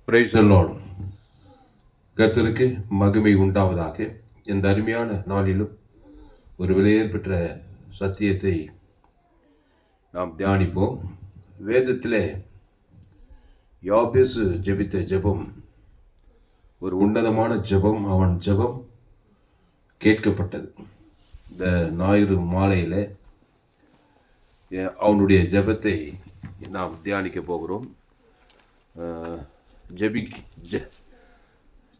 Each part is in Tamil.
Praise the Lord. கர்த்தருக்கு மகிமை உண்டாவதாக. இந்த அருமையான நாளிலும் ஒரு விலையேற பெற்ற சத்தியத்தை நாம் தியானிப்போம். வேதத்திலே யாபேசு ஜெபித்த ஜெபம் ஒரு உன்னதமான ஜெபம். அவன் ஜெபம் கேட்கப்பட்டது. இந்த ஞாயிறு மாலையில் அவனுடைய ஜெபத்தை நாம் தியானிக்க போகிறோம்.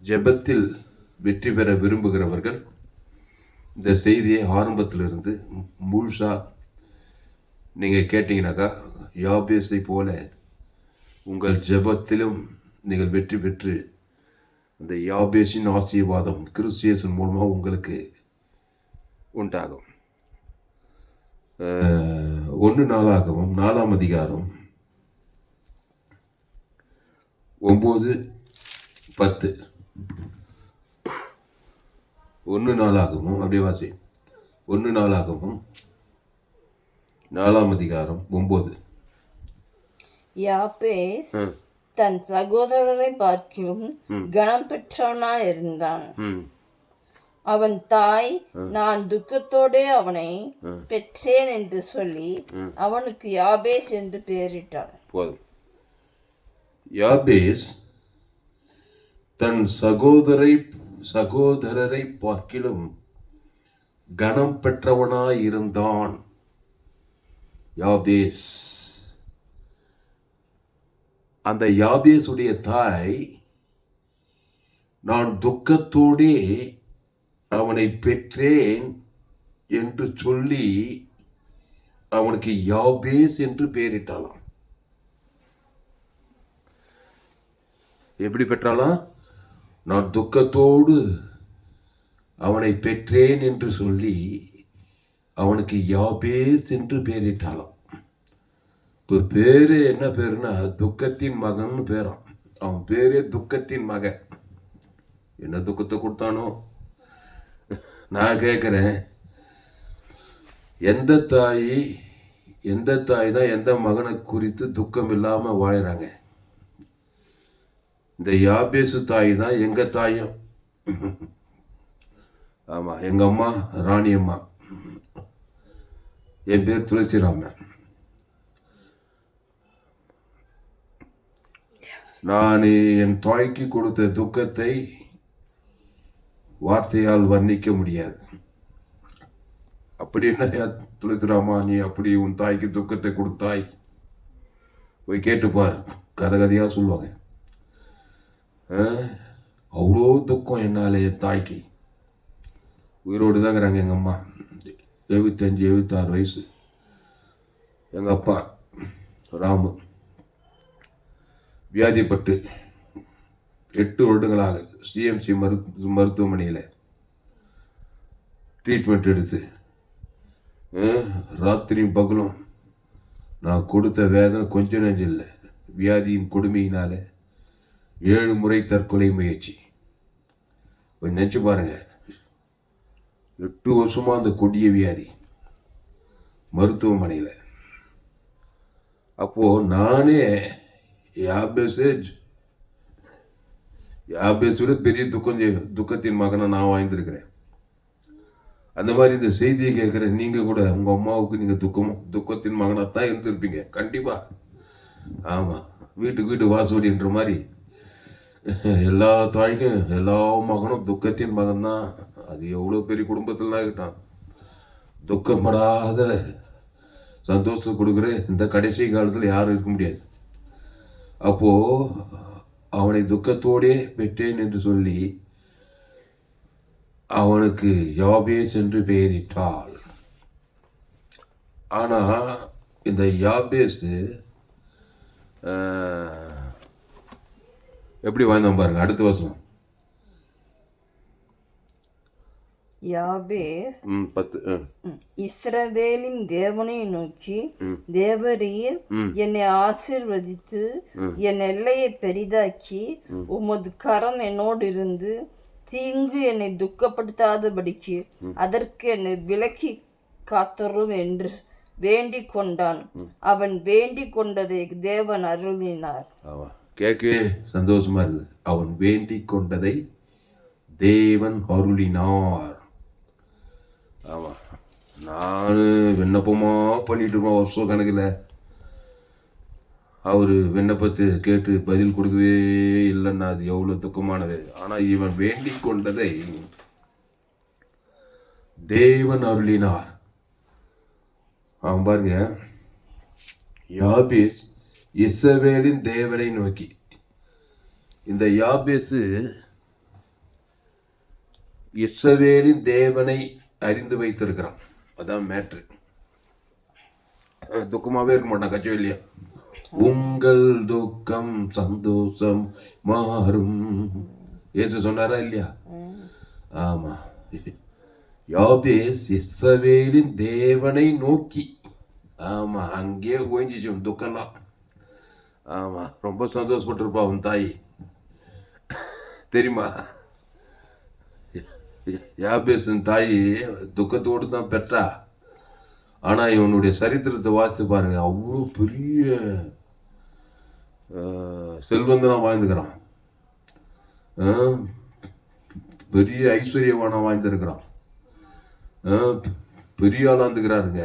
ஜெபத்தில் வெற்றி பெற விரும்புகிறவர்கள் இந்த செய்தியை ஆரம்பத்திலிருந்து முழுசாக நீங்கள் கேட்டிங்கனாக்கா, யாபேசை போல உங்கள் ஜெபத்திலும் நீங்கள் வெற்றி பெற்று அந்த யாபேசின் ஆசீர்வாதம் கிறிஸ்து மூலமாக உங்களுக்கு உண்டாகும். 1 நாளாகவும் 4ஆம் அதிகாரம் 9-10. 1 நாளாகவும் அப்படியே வாசி. 1 நாளாகவும் 4ஆம் அதிகாரம் 9. யாபேஸ் தன் சகோதரரை பார்க்கிலும் கனம் பெற்றவனாய் இருந்தான். அவன் தாய், நான் துக்கத்தோடே அவனை பெற்றேன் என்று சொல்லி அவனுக்கு யாபேஸ் என்று பெயரிட்டாள். போதும். யாபேஸ் தன் சகோதரரை பார்க்கிலும் கனம் பெற்றவனாய் இருந்தான். யாபேஸ், அந்த யாபேசுடைய தாய், நான் துக்கத்தோடே அவனை பெற்றேன் என்று சொல்லி அவனுக்கு யாபேஸ் என்று பெயரிட்டாளாம். எப்படி பெற்றாலாம்? நான் துக்கத்தோடு அவனை பெற்றேன் என்று சொல்லி அவனுக்கு யாபேஸ் என்று பெயரிட்டாளாம். இப்போ பேரு என்ன பேருனா துக்கத்தின் மகன் பேரான். அவன் பேரே துக்கத்தின் மகன். என்ன துக்கத்தை கொடுத்தானோ? நான் கேட்குறேன், எந்த தாய் தான் எந்த மகனை குறித்து துக்கம் இல்லாமல் வாழுறாங்க? இந்த யாபேசு தாய் தான் எங்கள் தாயும். ஆமாம், எங்கள் அம்மா ராணி அம்மா. என் பேர் துளசிராமன். நான் என் தாய்க்கு கொடுத்த துக்கத்தை வார்த்தையால் வர்ணிக்க முடியாது. அப்படி என்ன துளசிராமா, நீ அப்படி உன் தாய்க்கு துக்கத்தை கொடுத்தாய்? போய் கேட்டுப்பார், கதையாக சொல்லுவாங்க. அவ்வளோ துக்கம் என்னால். என் தாய்க்கு உயிரோடு தாங்கிறாங்க எங்கள் அம்மா. 75-76 வயசு. எங்கள் அப்பா ராமு வியாதிப்பட்டு 8 வருடங்களாக சிஎம்சி மருத்துவமனையில் ட்ரீட்மெண்ட் எடுத்து ராத்திரியும் பகலும் நான் கொடுத்த வேதனை கொஞ்சம் நெஞ்சம் இல்லை. வியாதியின் கொடுமையினால் 7 முறை தற்கொலை முயற்சி. கொஞ்சம் நினச்சி பாருங்க, 8 வருஷமாக அந்த கொடிய வியாதி மருத்துவமனையில். அப்போது நானே யாபேஸோட பெரிய துக்கத்தின் மகனை நான் வாழ்ந்திருக்கிறேன். அந்த மாதிரி இந்த செய்தியை கேட்குற நீங்கள் கூட உங்கள் அம்மாவுக்கு நீங்கள் துக்கத்தின் மகனாக தான் இருந்திருப்பீங்க கண்டிப்பாக. ஆமாம், வீட்டு வாசோடின்ற மாதிரி எல்லா தாய்க்கும் எல்லா மகனும் துக்கத்தின் மகன் தான். அது எவ்வளோ பெரிய குடும்பத்தில் ஆகிட்டான். துக்கப்படாத சந்தோஷம் கொடுக்குற இந்த கடைசி காலத்தில் யாரும் இருக்க முடியாது. அப்போது அவனை துக்கத்தோடே பெற்றேன் என்று சொல்லி அவனுக்கு யாபேஸ் என்று பெயரிட்டாள். ஆனால் இந்த யாபேஸு எப்படி வாழ்ந்தான் பாருங்க. அடுத்த வருஷம் யாபேஸ் 10. இஸ்ரவேலின் தேவனை நோக்கி, தேவரீர் என்னை ஆசீர்வதித்து என் எல்லையை பெரிதாக்கி உமது கரம் என்னோடு இருந்து தீங்கு என்னை துக்கப்படுத்தாதபடிக்கு அதற்கு என்னை விலக்கி காத்தரும் என்று வேண்டிக் கொண்டான். அவன் வேண்டிக் கொண்டதை தேவன் அருளினார். கேட்கவே சந்தோஷமா இருக்குது. அவன் வேண்டிக் கொண்டதை தேவன் அருளினார். ஆமாம், நான் விண்ணப்பமாக பண்ணிட்டு இருப்பேன் வருஷம் கணக்கில். அவர் விண்ணப்பத்தை கேட்டு பதில் கொடுக்கவே இல்லைன்னா அது எவ்வளோ துக்கமானது. ஆனால் இவன் வேண்டிக் கொண்டதை தேவன் அருளினார். அவன் பாருங்க, யாபேஸ் இஸ்ரவேலின் தேவனை நோக்கி. இந்த யாபேசு இஸ்ரவேலின் தேவனை அறிந்து வைத்திருக்கிறான். அதான் மேட்ரு. துக்கமாகவே இருக்க மாட்டான் கட்சி இல்லையா. உங்கள் துக்கம் சந்தோஷம் மாறும் ஏசு சொன்னாரா இல்லையா? ஆமா, யாபேஸ் இஸ்ரவேலின் தேவனை நோக்கி. ஆமா, அங்கேயே ஓய்ஞ்சிச்சு துக்கம்லாம். ஆமா, ரொம்ப சந்தோஷப்பட்டிருப்பா அவன் தாய், தெரியுமா? யாபேசின் தாய் துக்கத்தோடு தான் பெற்றா. ஆனா இவனுடைய சரித்திரத்தை வாசித்து பாருங்க, அவ்வளோ பெரிய செல்வந்தனா வாழ்ந்துக்கிறான், பெரிய ஐஸ்வர்யவானா வாழ்ந்திருக்கிறான், பெரிய ஆளா இருந்துக்கிறாருங்க.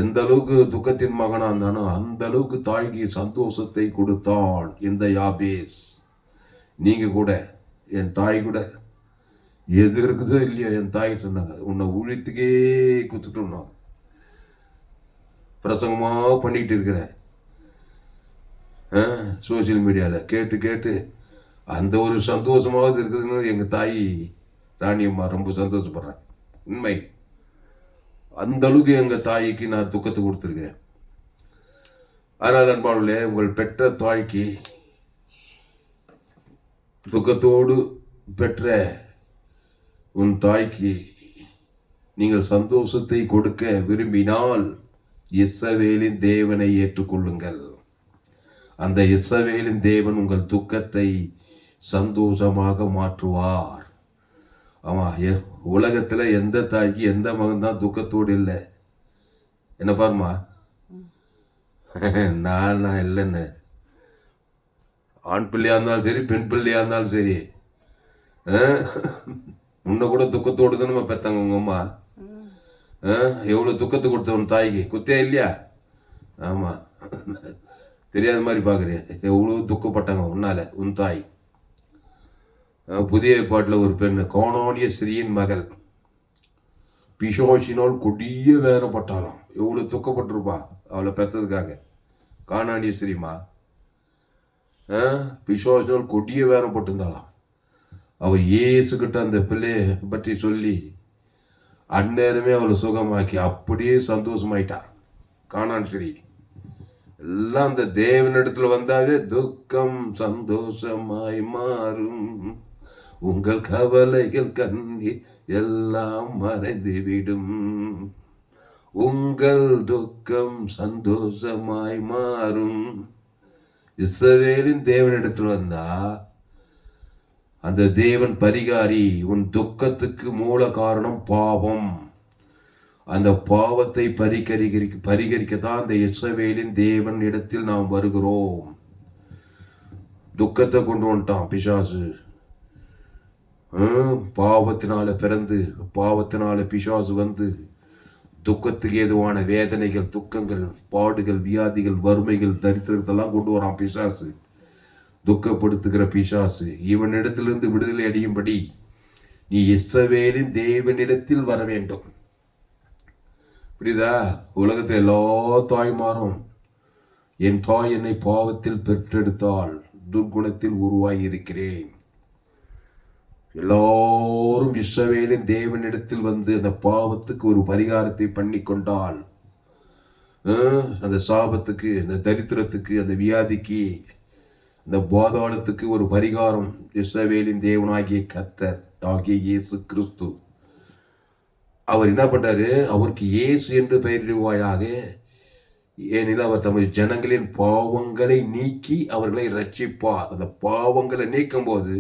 எந்த அளவுக்கு துக்கத்தின் மகனா இருந்தானோ அந்த அளவுக்கு தாய்க்கு சந்தோஷத்தை கொடுத்தான் இந்த யாபேஸ். நீங்க கூட, என் தாய் கூட எது இருக்குதோ இல்லையோ, என் தாய் சொன்னாங்க, உன்னை ஊழியத்துக்கே குத்துட்டோம்னா பிரசங்கமாக பண்ணிட்டு இருக்கிறேன் சோசியல் மீடியாவில் கேட்டு கேட்டு அந்த ஒரு சந்தோஷமாவது இருக்குதுன்னு எங்கள் தாய் ராணியம்மா ரொம்ப சந்தோஷப்படுறேன். உண்மை, அந்த அளவுக்கு எங்கள் தாய்க்கு நான் துக்கத்தை கொடுத்துருக்கிறேன். அதனால் அன்பாளர்களே, உங்கள் பெற்ற தாய்க்கு துக்கத்தோடு பெற்ற உன் தாய்க்கு நீங்கள் சந்தோஷத்தை கொடுக்க விரும்பினால் இஸ்ரவேலின் தேவனை ஏற்றுக்கொள்ளுங்கள். அந்த இஸ்ரவேலின் தேவன் உங்கள் துக்கத்தை சந்தோஷமாக மாற்றுவார். ஆமா, உலகத்துல எந்த தாய்க்கு எந்த மகன் தான் துக்கத்தோடு இல்லை? என்ன பாருமா, நான் இல்லைன்னு, ஆண் பிள்ளையா இருந்தாலும் சரி, பெண் பிள்ளையா இருந்தாலும் சரி, உன்னை கூட துக்கத்தோடு தான் நம்ம பெற்றாங்க உங்க அம்மா. எவ்வளோ துக்கத்தை கொடுத்த உன் தாய்க்கு, குத்தியா இல்லையா? ஆமாம், தெரியாத மாதிரி பார்க்குறிய, எவ்வளோ துக்கப்பட்டாங்க உன்னால உன் தாய். புதிய ஏற்பாட்டில் ஒரு பெண், கோணானிய ஸ்ரீயின் மகள், பிசாசினால் கொடிய வேதனைப்பட்டாலாம். எவ்வளோ துக்கப்பட்டிருப்பா அவளை பெற்றதுக்காக. காணானிய ஸ்ரீமா பிசாசினால் கொடிய வேதனைப்பட்டிருந்தாளாம். அவள் இயேசுக்கிட்ட அந்த பிள்ளையை பற்றி சொல்லி அந்நேரமே அவளை சுகமாக்கி அப்படியே சந்தோஷமாயிட்டான் காணான் ஸ்ரீ. எல்லாம் அந்த தேவனிடத்துல வந்தாவே துக்கம் சந்தோஷமாய் மாறும், உங்கள் கவலைகள் கண்ணீர் எல்லாம் மறைந்துவிடும், உங்கள் துக்கம் சந்தோஷமாய் மாறும். இஸ்ரவேலின் தேவனிடத்தில் வந்தா அந்த தேவன் பரிகாரி. உன் துக்கத்துக்கு மூல காரணம் பாவம். அந்த பாவத்தை பரிகரிக்கத்தான் அந்த இஸ்ரவேலின் தேவன் இடத்தில் நாம் வருகிறோம். துக்கத்தை கொண்டு வந்துட்டான் பிசாசு. பாவத்தினால பிறந்து பாவத்தினால பிசாசு வந்து துக்கத்துக்கு ஏதுவான வேதனைகள், துக்கங்கள், பாடுகள், வியாதிகள், வறுமைகள், தரித்திரத்தெல்லாம் கொண்டு வரான் பிசாசு. துக்கப்படுத்துகிற பிசாசு இவனிடத்திலிருந்து விடுதலை அடையும்படி நீ இஸ்ரவேலின் தேவனிடத்தில் வர வேண்டும். புரியுதா? உலகத்தில் எல்லா தாய்மாரும், என் தாய் என்னை பாவத்தில் பெற்றெடுத்தால் துர்குணத்தில் உருவாகி இருக்கிறேன். எல்லாரும் இஸ்ரவேலின் தேவனிடத்தில் வந்து அந்த பாவத்துக்கு ஒரு பரிகாரத்தை பண்ணி கொண்டால், அந்த சாபத்துக்கு, அந்த தரித்திரத்துக்கு, அந்த வியாதிக்கு, இந்த பாதாளத்துக்கு ஒரு பரிகாரம் இஸ்ரவேலின் தேவனாகிய கர்த்தர் ஆகிய இயேசு கிறிஸ்து. அவர் என்ன பண்றாரு? அவருக்கு இயேசு என்று பெயரிடுவாயாக, ஏனெனில் அவர் தமது ஜனங்களின் பாவங்களை நீக்கி அவர்களை ரட்சிப்பார். அந்த பாவங்களை நீக்கும் போது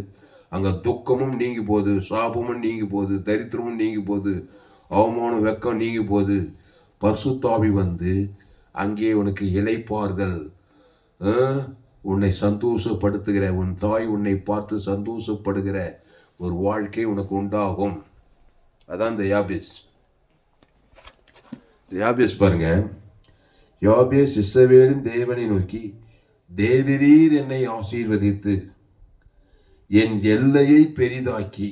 அங்க துக்கமும் நீங்கி போகுது, சாபமும் நீங்கி போகுது, தரித்திரமும் நீங்கி போகுது, அவமானம், வெக்கம் நீங்கி போகுது. பரிசுத்த ஆவி வந்து அங்கே உனக்கு இளைப்பாறுதல், உன்னை சந்தோஷப்படுத்துகிற, உன் தாய் உன்னை பார்த்து சந்தோஷப்படுகிற ஒரு வாழ்க்கை உனக்கு உண்டாகும். அதான் இந்த யாபேஸ். யாபேஸ் பாருங்க, யாபேஸ் இஸ்ரவேலின் தேவனை நோக்கி, தேவரீர் என்னை ஆசீர்வதித்து என் எல்லையை பெரிதாக்கி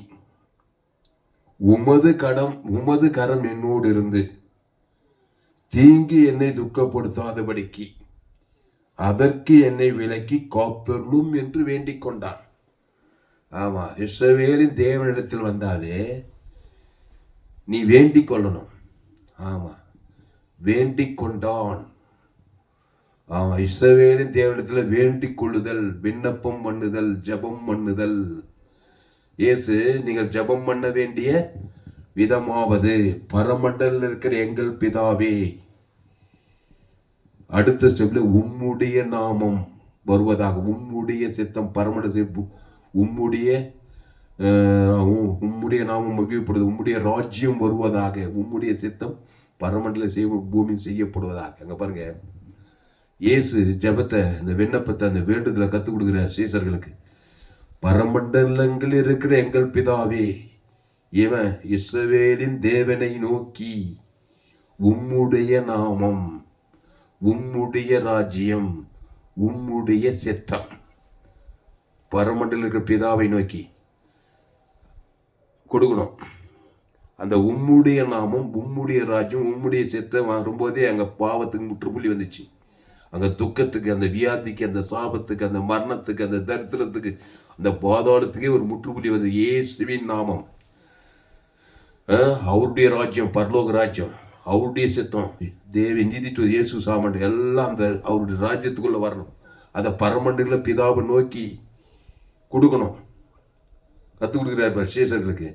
உமது கரம் என்னோடு இருந்து தீங்கு என்னை துக்கப்படுத்தாதபடிக்கு அதற்கு என்னை விலக்கி காத்தருளும் என்று வேண்டிக் கொண்டான். ஆமா, இஸ்ரவேலின் தேவனிடத்தில் வந்தாலே நீ வேண்டிக் கொள்ளணும். ஆமா, வேண்டிக் கொண்டான். ஆமா, இஸ்ரவேலின் தேவனிடத்தில் வேண்டிக் கொள்ளுதல், விண்ணப்பம் பண்ணுதல், ஜபம் பண்ணுதல். இயேசு, நீங்கள் ஜபம் பண்ண வேண்டிய விதமாவது, பரமண்டலில் இருக்கிற எங்கள் பிதாவே, அடுத்த ஸ்டெப்ல உம்முடைய நாமம் வருவதாக, உம்முடைய சித்தம் பரமண்ட, உம்முடைய நாமம் மகிழ்ப்படுவது, உம்முடைய ராஜ்யம் வருவதாக, உம்முடைய சித்தம் பரமண்டல பூமி செய்யப்படுவதாக. அங்க பாருங்க, இயேசு ஜபத்தை, இந்த விண்ணப்பத்தை, அந்த வேண்டுதலை கற்றுக் கொடுக்கிறார் சீசர்களுக்கு. பரமண்டலங்களில் இருக்கிற எங்கள் பிதாவே, இவன் இஸ்ரவேலின் தேவனை நோக்கி, உம்முடைய நாமம், உம்முடைய ராஜ்யம், உம்முடைய சித்தம், பரமண்டல இருக்கிற பிதாவை நோக்கி கொடுக்கணும். அந்த உம்முடைய நாமம், உம்முடைய ராஜ்யம், உம்முடைய சித்தம் வரும்போதே அங்கே பாவத்துக்கு முற்றுப்புள்ளி வந்துச்சு. அங்கே துக்கத்துக்கு, அந்த வியாதிக்கு, அந்த சாபத்துக்கு, அந்த மரணத்துக்கு, அந்த தரித்திரத்துக்கு, அந்த பாதாளத்துக்கே ஒரு முற்றுப்புள்ளி வந்து இயேசுவின் நாமம், அவருடைய ராஜ்யம், பரலோக ராஜ்யம், அவருடைய சித்தம், தேவி நீதித்துவ இயேசு சாமன் எல்லாம் அந்த அவருடைய ராஜ்யத்துக்குள்ள வரணும். அதை பரமண்டல பிதாவை நோக்கி கொடுக்கணும், கற்றுக் கொடுக்கிறார் சீசர்களுக்கு.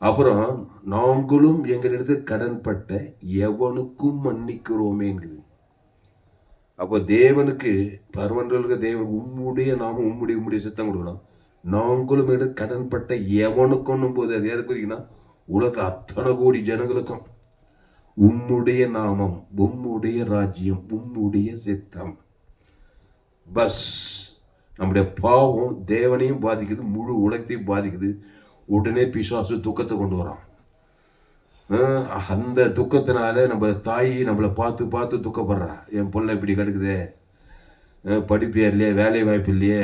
அப்புறம் நாங்களும் எங்களிடத்தில் கடன்பட்ட எவனுக்கும் மன்னிக்கிறோமேங்குது. அப்போ தேவனுக்கு, பரமண்டலுக்கு தேவன் உம்முடைய நாமம், உம்முடைய சித்தம் கொடுக்கணும். நாங்களும் எடுத்து கடன்பட்ட எவனுக்கும் போது அது எதை குறிக்கணும்னா, உலக அத்தனை கோடி ஜனங்களுக்கும் உம்முடைய நாமம், உம்முடைய ராஜ்யம், உம்முடைய சித்தம். பஸ், நம்முடைய பாவம் தேவனையும் பாதிக்குது, முழு உலகத்தையும் பாதிக்குது. உடனே பிசாசு துக்கத்தை கொண்டு வரான். அந்த துக்கத்தினால நம்ம தாய் நம்மளை பார்த்து பார்த்து துக்கப்படுறா. என் பிள்ளை இப்படி கிடக்குது, படிப்பு இல்லையே, வேலை வாய்ப்பு இல்லையே,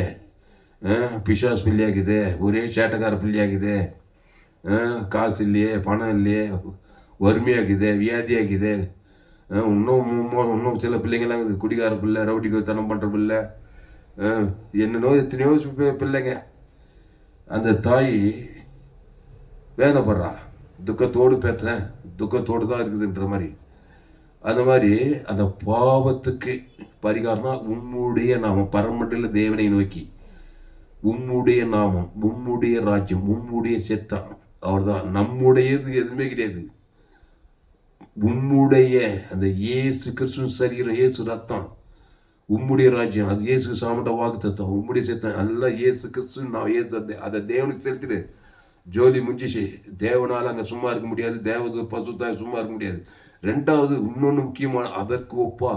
பிசாசு பிள்ளையாக்குது, ஒரே சேட்டைக்கார பிள்ளையாக்குது, காசு இல்லையே, பணம் இல்லையே, வறுமையாக்குது, வியாதியாக்குது. இன்னும் சில பிள்ளைங்களாம் குடிகார பிள்ளை, ரவுடிக்கு தனம் பண்ணுற பிள்ளை, என்னென்னோ எத்தனையோ பிள்ளைங்க. அந்த தாய் வேதனைப்படுறா, துக்கத்தோடு பேசுகிறேன், துக்கத்தோடு தான் இருக்குதுன்ற மாதிரி. அந்த மாதிரி அந்த பாவத்துக்கு பரிகாரம் தான் உம்முடைய நாமம், பரமண்டல தேவனை நோக்கி, உம்முடைய நாமம், உம்முடைய ராஜ்யம், உம்முடைய சித்தம். அவர் தான், நம்முடையது எதுவுமே கிடையாது. உம்முடைய அந்த இயேசு கிறிஸ்து சரீரம், இயேசு ரத்தம், உம்முடைய ராஜ்யம், அது இயேசு சாமண்ட வாக்கு தத்துவம், உம்முடைய சித்தம் எல்லாம் இயேசு கிறிஸ்து. நான் இயேசு அதை தேவனுக்கு செலுத்திடு, ஜோலி முடிஞ்சிச்சு. தேவனால் அங்கே சும்மா இருக்க முடியாது, தேவ பசுத்தாய் சும்மா இருக்க முடியாது. ரெண்டாவது, இன்னொன்று முக்கியமான, அதற்கு ஒப்பா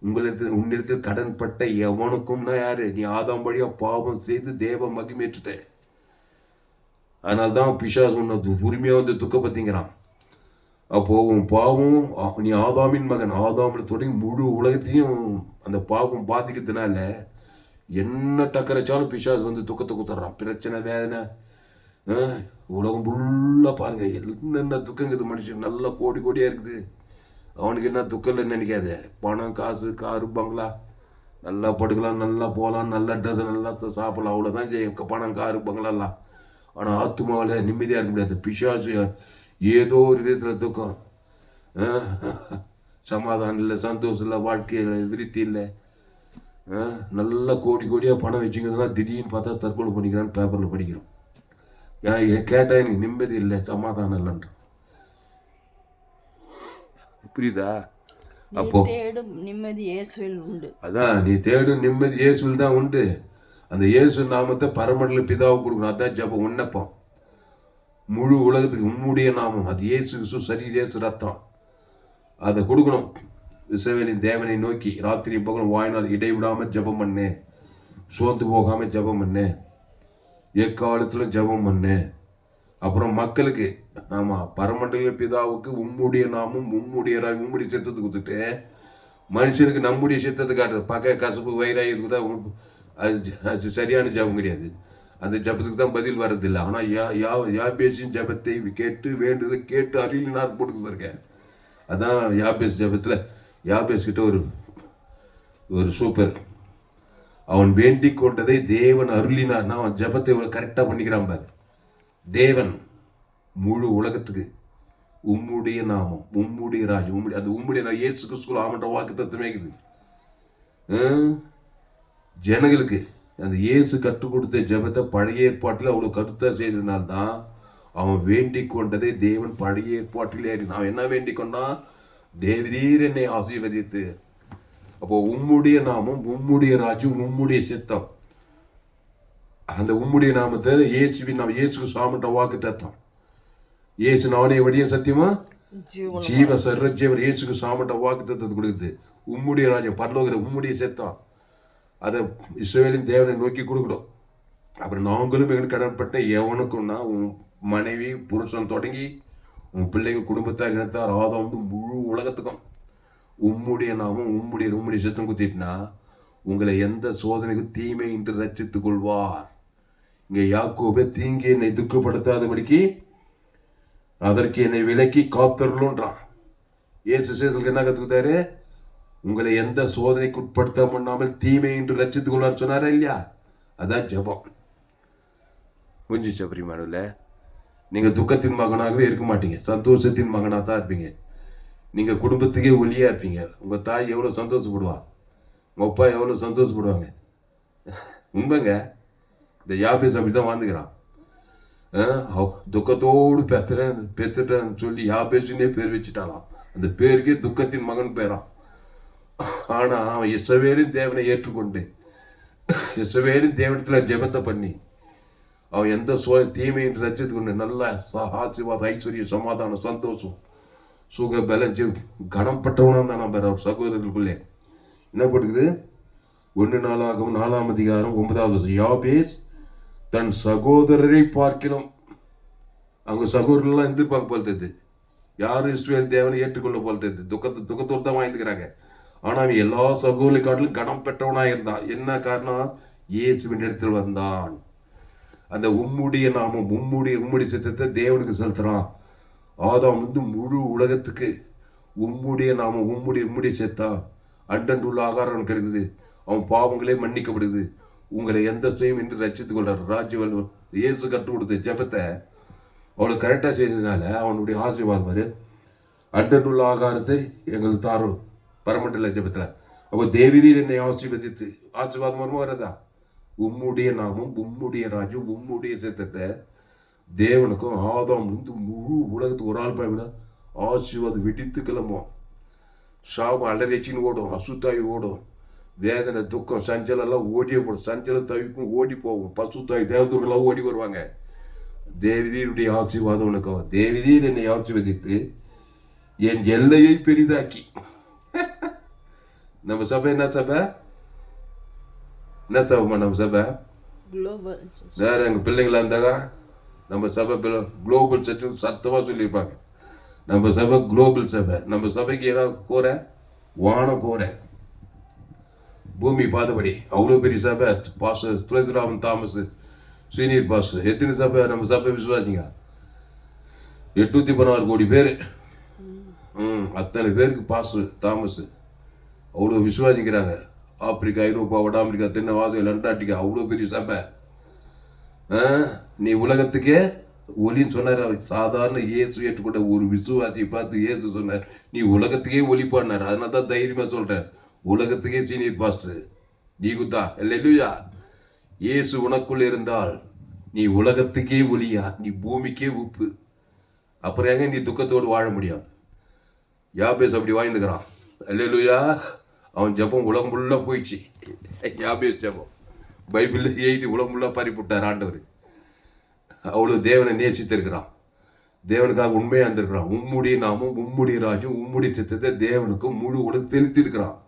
உன்னிடத்தில் கடன்பட்ட எவனுக்கும்னா யாரு? நீ ஆதாம் வழியா பாவம் செய்து தேவ மகிமேற்றுட்ட. அதனால்தான் பிசாசு உன்னை உரிமையாக வந்து துக்கப்பத்தீங்கிறான். அப்போ உன் பாவம், நீ ஆதாமின் மகன், ஆதாமில் தொடங்கி முழு உலகத்தையும் அந்த பாவம் பாதிக்கிறதுனால என்ன டக்கரைச்சாலும் பிசாசு வந்து துக்கத்தை குத்துறான். பிரச்சனை, வேதனை, உலகம் ஃபுல்லாக பாருங்க, என்னென்ன துக்கங்குது. மனுஷன் நல்லா கோடி கோடியாக இருக்குது, அவனுக்கு என்ன துக்கம் இல்லைன்னு நினைக்காத. பணம், காசு, காரு, பங்களா, நல்லா படுக்கலாம், நல்லா போகலாம், நல்ல ட்ரெஸ், நல்லா சாப்பிடலாம், அவ்வளோதான் செய்யும் பணம், காரு, பங்களாலாம். ஆனால் ஆத்துமாவில் நிம்மதியாக இருக்க முடியாது. பிசாசு ஏதோ ஒரு விதத்தில் துக்கம், சமாதானம் இல்லை, சந்தோஷம் இல்லை, வாழ்க்கையில் விருத்தி இல்லை. நல்லா கோடி கோடியாக பணம் வச்சுக்கிறதுனா திடீர்னு பார்த்தா தற்கொலை பண்ணிக்கிறான்னு பேப்பரில் படிக்கிறோம். கேட்டால் எனக்கு நிம்மதி இல்லை, சமாதானம் இல்லைன்ற. புரியுதா? அப்போ தேடும் நிம்மதி இயேசுவில் உண்டு. அதான், நீ தேடும் நிம்மதி இயேசுவில் தான் உண்டு. அந்த இயேசு நாமத்தை பரமண்டல பிதாவுக்கு கொடுக்கணும். அதான் ஜபம், விண்ணப்பம். முழு உலகத்துக்கு உம்முடைய நாமம், அது இயேசு சரீர, இயேசு ரத்தம், அதை கொடுக்கணும். இஸ்ரவேலின் தேவனை நோக்கி ராத்திரி பகலும் வாய்நாள் இடைவிடாமல் ஜபம் பண்ணேன். சோர்ந்து போகாமல் ஜெபம் பண்ணு, எக்காலத்திலும் ஜெபம் பண்ணு. அப்புறம் மக்களுக்கு, ஆமாம், பரமண்டல பிதாவுக்கு உம்முடைய நாமும் உம்முடைய சித்தத்தை கொடுத்துட்டு மனுஷனுக்கு நம்முடைய சித்தத்தை காட்டுறது பகை கசப்பு வைராயத்துக்கு தான். அது சரியான ஜெபம் கிடையாது. அந்த ஜபத்துக்கு தான் பதில் வர்றதில்லை. ஆனால் யாபேசின் ஜபத்தை கேட்டு வேண்டுதலை கேட்டு அருளினார் போட்டுருக்க. அதான் யாபேஸ் ஜபத்தில் யாபேஸ் கிட்ட ஒரு சூப்பர். அவன் வேண்டிக் கொண்டதை தேவன் அருளினார்னா அவன் ஜபத்தை இவ்வளோ கரெக்டாக பண்ணிக்கிறான் பாரு. தேவன் முழு உலகத்துக்கு உம்முடைய நாமம் உம்முடைய ராஜ்யம் அந்த உம்முடைய இயேசு கிறிஸ்துவுக்குள் ஆமன்ற வாக்கு தத்துவமே இருக்குது. ஜனங்களுக்கு அந்த இயேசு கற்றுக் கொடுத்த ஜபத்தை பழைய ஏற்பாட்டில் அவ்வளோ கருத்தாக செய்ததுனால்தான் அவன் வேண்டிக் கொண்டதை தேவன் பழைய ஏற்பாட்டில் அவன் என்ன வேண்டிக் கொண்டான்? தேவரீர் என்னை ஆசீர்வதித்து. அப்போ உம்முடைய நாமம் உம்முடைய ராஜ்யம் உம்முடைய சித்தம். அந்த உம்முடைய நாமத்தை இயேசுவின் நாம் இயேசுக்கு சாமன்ற வாக்கு தத்தம். இயேசு நானே வழியும் சத்தியமா ஜீவ சர்வஜீவர் இயேசுக்கு சாமன்ற வாக்கு தத்தத்தை கொடுக்குது. உம்முடைய ராஜ்யம் பரலோகிற உம்முடைய சித்தம். அதை இஸ்ரவேலின் தேவனை நோக்கி கொடுக்கணும். அப்புறம் நாங்களும் எங்களுக்கு கடன்பட்ட எவனுக்கும்னா உன் மனைவி புருஷன் தொடங்கி உன் பிள்ளைங்க குடும்பத்தார் இனத்தார் ஆதம் முழு உலகத்துக்கும் உம்முடைய நாமும் உம்முடைய சித்தம் குத்திட்டுனா உங்களை எந்த சோதனைக்கு தீமை என்று ரட்சித்துக் கொள்வார். இங்கே யாக்கோபே தீங்கி என்னை துக்கப்படுத்தாதபடிக்கு அதற்கு என்னை விலக்கி காத்தருள்ன்றான். இயேசு சேசலுக்கு என்ன கற்றுக்கிட்டாரு? உங்களை எந்த சோதனைக்கு உட்படுத்த பண்ணாமல் தீமை என்று ரட்சித்துக் கொள்வார் சொன்னாரா இல்லையா? அதான் ஜபம். புரிஞ்சிச்சா பிரியமானவர்களே? நீங்கள் துக்கத்தின் மகனாகவே இருக்க மாட்டீங்க, சந்தோஷத்தின் மகனாக தான் இருப்பீங்க. நீங்கள் குடும்பத்துக்கே ஒளியாக இருப்பீங்க. உங்கள் தாய் எவ்வளோ சந்தோஷப்படுவா, உங்கள் அப்பா எவ்வளோ சந்தோஷப்படுவாங்க. உண்மைங்க. இந்த யாபேஸ் அப்படி தான் வாழ்ந்துக்கிறான். துக்கத்தோடு பெற்றுட்டேன்னு சொல்லி யாபேசுன்னே பேர் வச்சுட்டாலாம். அந்த பேருக்கே துக்கத்தின் மகன் பேரான். ஆனால் அவன் இஸ்ரவேலின் தேவனை ஏற்றுக்கொண்டு இஸ்ரவேலின் தேவனத்தில் ஜெபத்தை பண்ணி அவன் எந்த தீமையின் ரச்சித்து கொண்டு நல்ல ஆசீர்வாதம் ஐஸ்வர்யம் சமாதானம் சந்தோஷம் சுக பலம் கனம் பட்டவனாக தான் நம்ம சகோதரர்களுக்குள்ளே என்ன போட்டுக்குது? 1 நாளாகவும் 4ஆம் அதிகாரம் 9வது யாபேஸ் தன் சகோதரரை பார்க்கிறோம். அவங்க சகோதரர்கள்லாம் எதிர்பார்க்க போல் தெரியுது. யாரும் இஸ்ரவேல் தேவனை ஏற்றுக்கொள்ள போல் தெரியுது. துக்கத்தோடு தான் வாழ்ந்துக்கிறாங்க. ஆனால் அவன் எல்லா சகோதரி காட்டிலும் கனம் பெற்றவனாக இருந்தான். என்ன காரணம்? இயேசுவின் இடத்தில் வந்தான். அந்த உம்முடைய நாமம் உம்முடைய சித்தத்தை தேவனுக்கு செலுத்துறான். ஆதாம் முழு உலகத்துக்கு உம்முடைய நாமம் உம்முடைய சித்தா அண்டன்று உள்ள ஆகாரம் கிடைக்குது. அவன் பாவங்களே மன்னிக்கப்படுது. உங்களை எந்த சுயம் என்று ரட்சித்துக் கொள்றார். ராஜ்யவல்லவர் இயேசு கற்றுக் கொடுத்த ஜபத்தை அவளை கரெக்டாக செய்ததுனால அவனுடைய ஆசீர்வாதம் மாதிரி அண்டன்று உள்ள ஆகாரத்தை எங்களுக்கு தாரும் பரமண்டல ஜபத்தில். அப்போ தேவரீர் என்னை ஆசீர்வதித்து ஆசீர்வாதம் வருமா வரதா? உம்முடைய நாமும் உம்முடைய ராஜ்யம் உம்முடைய சித்தத்தை தேவனுக்கும் ஆதாம் முழு உலகத்துக்கு ஒரு ஆள் விட ஆசீர்வாதம் வெடித்து கிளம்பும். சாபம் அலறச்சின்னு ஓடும், அசுத்தாய் ஓடும், வேதனை துக்கம் சஞ்சலெல்லாம் ஓடியே போடும். சஞ்சலம் தவிப்பும் ஓடி போகும். பசுத்தாய் தேவதூர்களெல்லாம் ஓடி வருவாங்க. தேவரீருடைய ஆசீர்வாதம் உனக்கு. தேவரீர் என்னை ஆசீர்வதித்து என் எல்லையை பெரிதாக்கி. நம்ம சபை என்ன சபை? என்ன சபைமா நம்ம சபை? வேற எங்கள் பிள்ளைங்களா இருந்தாக்கா நம்ம சபை குளோபல் சர்ச் சத்தமாக சொல்லியிருப்பாங்க. நம்ம சபை குளோபல் சபை. நம்ம சபைக்கு ஏன்னா கோரை வானம் கோரை பூமி பாதபடி அவ்வளோ பெரிய சபை. Pastor Thulasiraman Thomas senior pastor. எத்தனை சபை நம்ம சபை விசுவாசிங்க? 816 கோடி பேர். அத்தனை பேருக்கு பாஸ்டர் தாமஸ் அவ்வளோ விசுவாசிக்கிறாங்க. ஆப்பிரிக்கா, ஐரோப்பா, வட அமெரிக்கா, தென்னை வாசல், அண்டார்டிகா அவ்வளோ பெரிய சபை. நீ உலகத்துக்கே ஒலின்னு சொன்னார். சாதாரண இயேசு ஏற்றுக்கொண்ட ஒரு விசுவாசியை பார்த்து இயேசு சொன்னார், நீ உலகத்துக்கே ஒலி பாடினார். அதனால தான் தைரியமாக சொல்கிறேன், உலகத்துக்கே சீனியர் பாஸ்டர் நீ குத்தா இல்லையா? இயேசு உனக்குள் இருந்தால் நீ உலகத்துக்கே ஒலியா, நீ பூமிக்கே உப்பு. அப்புறம் எங்க நீ துக்கத்தோடு வாழ முடியும்? யாபேஸ் அப்படி வாழ்ந்துக்கிறான். அல்லேலூயா. அவன் ஜபம் உலகம் ஃபுல்லாக போயிடுச்சு. யாபேஸ் ஜபம் பைபிளில் எழுதி உலகம் ஃபுல்லாக பறிப்புட்டார் ஆண்டவர். அவ்வளோ தேவனை நேசித்திருக்கிறான். தேவனுக்காக உண்மையாக இருந்திருக்கிறான். உம்முடைய நாமும் உம்முடைய ராஜ்யம் உம்முடைய சித்தத்தை தேவனுக்கும் முழு உலகம் தெளித்திருக்கிறான்.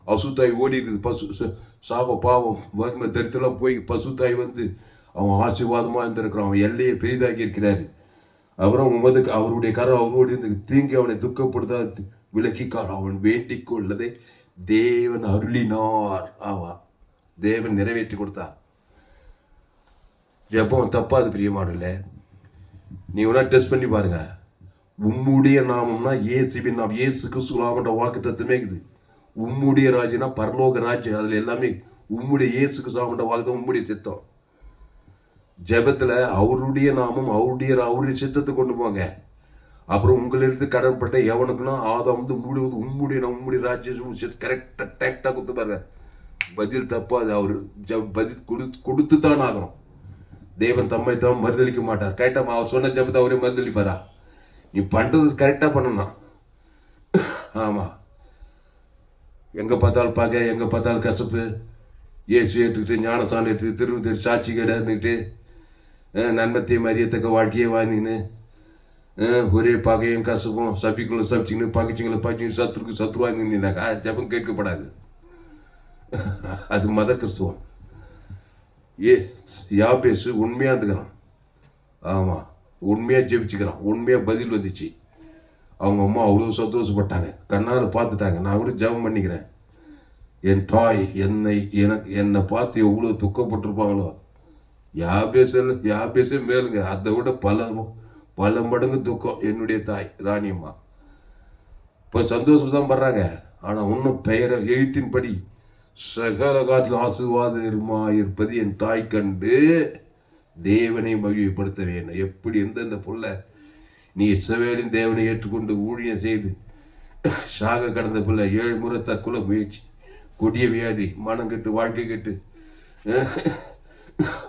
அசுத்தாய் ஓடி இருக்குது. சாப பாவம் வறுமை தரித்திரம் போய் பசுத்தாய் வந்து அவன் ஆசீர்வாதமாக இருந்திருக்கிறான். அவன் எல்லையை பெரிதாக்கி இருக்கிறாரு. அப்புறம் அவருடைய கரம் அவரோடு இருந்து தீங்கி அவனை துக்கப்படுத்த விலக்கிக்கான். அவன் வேண்டிக் கொள்ளதை தேவன் அருளினார். ஆவா, தேவன் நிறைவேற்றி கொடுத்தார். ஜெபம் தப்பாது பிரியமானல. நீ வேணா டெஸ்ட் பண்ணி பாருங்க. உம்முடைய நாமம்னா இயேசுவின் நாம், இயேசு கிறிஸ்து நாமன்ற வாக்கு தத்துவமே இருக்குது. உம்முடைய ராஜ்யம்னா பரலோக ராஜ்யம். அதுல எல்லாமே உம்முடைய இயேசு கிறிஸ்து நாமன்ற வாக்கு, உம்முடைய சித்தம். ஜெபத்துல அவருடைய நாமம் அவருடைய சித்தத்தை கொண்டு போங்க. அப்புறம் உங்களிருந்து கடன்பட்ட எவனுக்குன்னா ஆதாம் வந்து உம்முடைய ராஜ்யம் கரெக்டா டேக்டா கொடுத்து பாருங்க. பதில் தப்பா, அது அவரு பதில் கொடுத்து தான் ஆகணும். தேவன் தம்மை தான் மறுதளிக்க மாட்டார். கரெக்டா அவர் சொன்ன ஜபத்தை அவரே மறுதளிப்பாரா? நீ பண்றது கரெக்டா பண்ணணும். ஆமா, எங்க பார்த்தாலும் பார்க்க, எங்க பார்த்தாலும் கசப்பு, ஏசு ஏற்றுக்கிட்டு ஞானசானம் எடுத்து திரும்ப சாட்சி கடை இருந்துக்கிட்டு நன்மத்தை மரியத்தக்க வாழ்க்கையை வாழ்ந்துக்கின்னு ஒரே பகையும் கசப்பும் சபிக்குள்ள சபிச்சுக்கின்னு பகைச்சிங்களை பகைச்சிங்க சத்ருக்கு சத்ரு வாங்கினாக்கா ஜபம் கேட்கப்படாது. அது மத கிறிஸ்துவம். யாபேசு உண்மையாக இருந்துக்கிறான். ஆமாம், உண்மையாக ஜெபிச்சுக்கிறான். உண்மையாக பதில் வந்துச்சு. அவங்க அம்மா அவ்வளோ சந்தோஷப்பட்டாங்க, கண்ணால் பார்த்துட்டாங்க. நான் கூட ஜெபம் பண்ணிக்கிறேன். என் தாய் என்னை பார்த்து எவ்வளோ துக்கப்பட்டிருப்பாங்களோ. யாபேசே மேலுங்க, அதை விட பல மடங்கு துக்கம் என்னுடைய தாய் ராணியம்மா. இப்போ சந்தோஷம் தான் படுறாங்க. ஆனால் இன்னும் பெயரை எழுத்தின்படி சகல காலத்தில் ஆசீர்வாதமா இருப்பது என் தாய் கண்டு தேவனை மகிழ்வுபடுத்த வேண்டும். எப்படி எந்தெந்த புள்ள நீ இஸ்ரவேலின் தேவனை ஏற்றுக்கொண்டு ஊழியம் செய்து சாக கடந்த பிள்ளை 7 முறை தற்கொலை முயற்சி, கொடிய வியாதி, மனம் கெட்டு வாழ்க்கை கெட்டு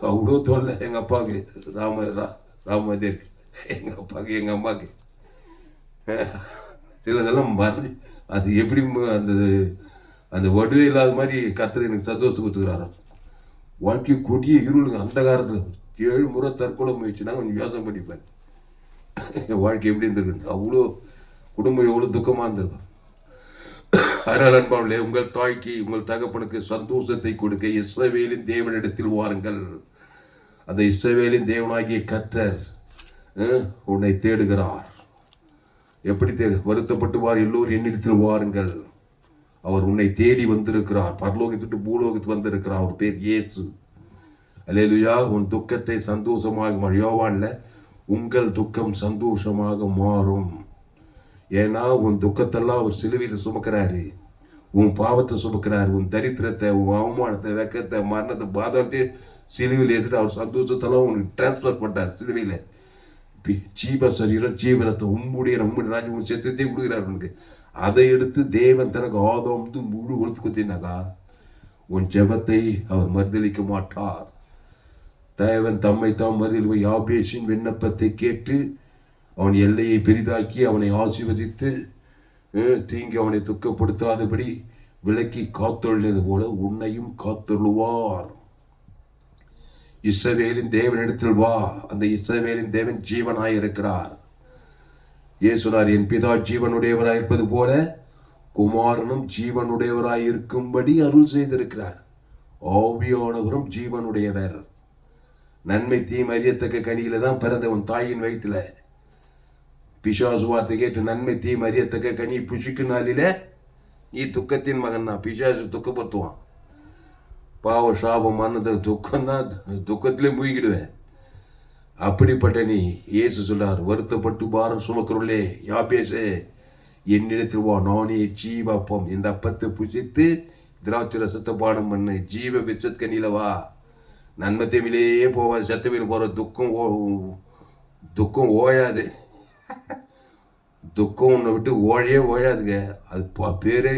அவ்வளோ தொல்லை எங்கள் அப்பாவுக்கு. ராமதேவி எங்கள் அப்பாவுக்கு எங்கள் அம்மாவுக்கு சிலதெல்லாம் மறந்து அது எப்படி அந்த வடுவே இல்லாத மாதிரி கர்த்தர் எனக்கு சந்தோஷத்தை கொடுத்துக்கிறாரோ. வாழ்க்கை கொடிய இருளுங்க. அந்த காலத்தில் 7 முறை தற்கொலை முயற்சினா கொஞ்சம் யோசனை பண்ணிப்பேன். என் வாழ்க்கை எப்படி இருந்திருக்கு, அவ்வளோ குடும்பம் எவ்வளோ துக்கமாக இருந்திருக்கும். அதனால் அன்பாவிலே உங்கள் தாய்க்கு உங்கள் தகப்பனுக்கு சந்தோஷத்தை கொடுக்க இஸ்ரவேலின் தேவனிடத்தில் வாருங்கள். அந்த இஸ்ரவேலின் தேவனாகிய கர்த்தர் உன்னை தேடுகிறார். எப்படி வருத்தப்பட்டு வார் எல்லோரும் என்னிடத்தில் வாருங்கள். அவர் உன்னை தேடி வந்திருக்கிறார். பரலோகத்துட்டு பூலோகத்துக்கு வந்திருக்கிறார். அவர் பேர் இயேசு. அல்லேலூயா. உன் துக்கத்தை சந்தோஷமாக யோவான்ல உங்கள் துக்கம் சந்தோஷமாக மாறும். ஏன்னா உன் துக்கத்தெல்லாம் அவர் சிலுவையில் சுமக்கிறாரு. உன் பாவத்தை சுமக்கிறாரு. உன் தரித்திரத்தை, உன் அவமானத்தை, வெக்கத்தை, மரணத்தை, பாதத்தை சிலுவையில் ஏற்றுட்டு அவர் சந்தோஷத்தெல்லாம் உனக்கு டிரான்ஸ்ஃபர் பண்ணுறார். சிலுவையில் ஜீவ சரீரம் ஜீவனத்தை நம்முடைய ராஜ்யம் செத்தத்தை கொடுக்குறாரு உனக்கு. அதை எடுத்து தேவன் தனக்கு ஆதாம் முழு ஒழுத்து குத்தினாக்கா உன் ஜெபத்தை அவர் மறுதளிக்க மாட்டார். தேவன் தம்மை தாம் மறுதளிக்க யாபேசின் விண்ணப்பத்தை கேட்டு அவன் எல்லையை பெரிதாக்கி அவனை ஆசீர்வதித்து தீங்கி அவனை துக்கப்படுத்தாதபடி விலக்கி காத்தொழினது போல உன்னையும் காத்தொழுவார். இஸ்ரவேலின் தேவனிடத்தில் வா. அந்த இஸ்ரவேலின் தேவன் ஜீவனாய் இருக்கிறார். இயேசுனார், என் பிதா ஜீவனுடையவராய் இருப்பது போல குமாரனும் ஜீவனுடையவராய் இருக்கும்படி அருள் செய்திருக்கிறார். ஆவியானவரும் ஜீவனுடையவர். நன்மை தீமை அறியத்தக்க கனியில தான் பிறந்தவன் தாயின் வயிற்றுல. பிசாசு வார்த்தை கேட்டு நன்மை தீமை அறியத்தக்க கனி புஷிக்கு நாளில நீ துக்கத்தின் மகன் தான். பிசாசு துக்கப்படுத்துவான். பாவ சாபம் மரணத்தை துக்கம் தான், துக்கத்திலே மூழ்கிடுவேன். அப்படிப்பட்ட நீ இயேசு சொல்றார், வருத்தப்பட்டு பாரம் சுமக்கிறோலே யாபேசே என்னிடத்தில் வா, நானே ஜீவப்பம். இந்த அப்பத்தை புசித்து திராட்சை ரசத்தை பானம் பண்ணு, ஜீவ விசத்கனில வா. நன்மை தேவிலேயே போவாது, சத்தவில் போகிற துக்கம் ஓயாது. துக்கம் உன்னை விட்டு ஓழாதுங்க. அது பேரே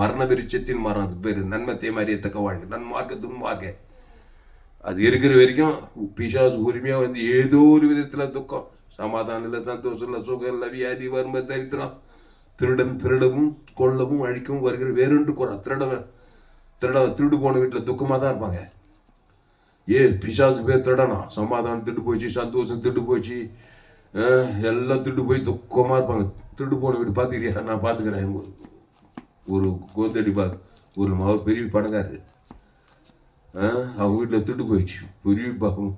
மரண விருட்சத்தின் மரம். அது பேர் நன்மத்தை அறியத்தக்க வாழ்க்கை. நன்மார்க்க துன்மார்க்க அது இருக்கிற வரைக்கும் பிசாசு உரிமையாக வந்து ஏதோ ஒரு விதத்தில் துக்கம், சமாதானம் இல்லை, சந்தோஷம் இல்லை, சுகம் இல்லை, வியாதி, வறுமை, தரித்திரம், திருடவும் கொல்லவும் அழிக்கவும் வருகிற வேறுண்டு குறம். திருடு போன வீட்டில் துக்கமாக தான் இருப்பாங்க. பிசாசு பேர் திருடனா, சமாதானம் திட்டு போச்சு, சந்தோஷம் திட்டு போச்சு, எல்லாம் திட்டு போய் துக்கமாக இருப்பாங்க. திருடு போன வீடு பார்த்துக்கிறியா? நான் பார்த்துக்கிறேன். ஒரு கோத்தடி ஊரில் அவர் பெரிய பணக்காரரு. அவங்க வீட்டில் திருட்டு போயிடுச்சு. பெரிய பாவம்.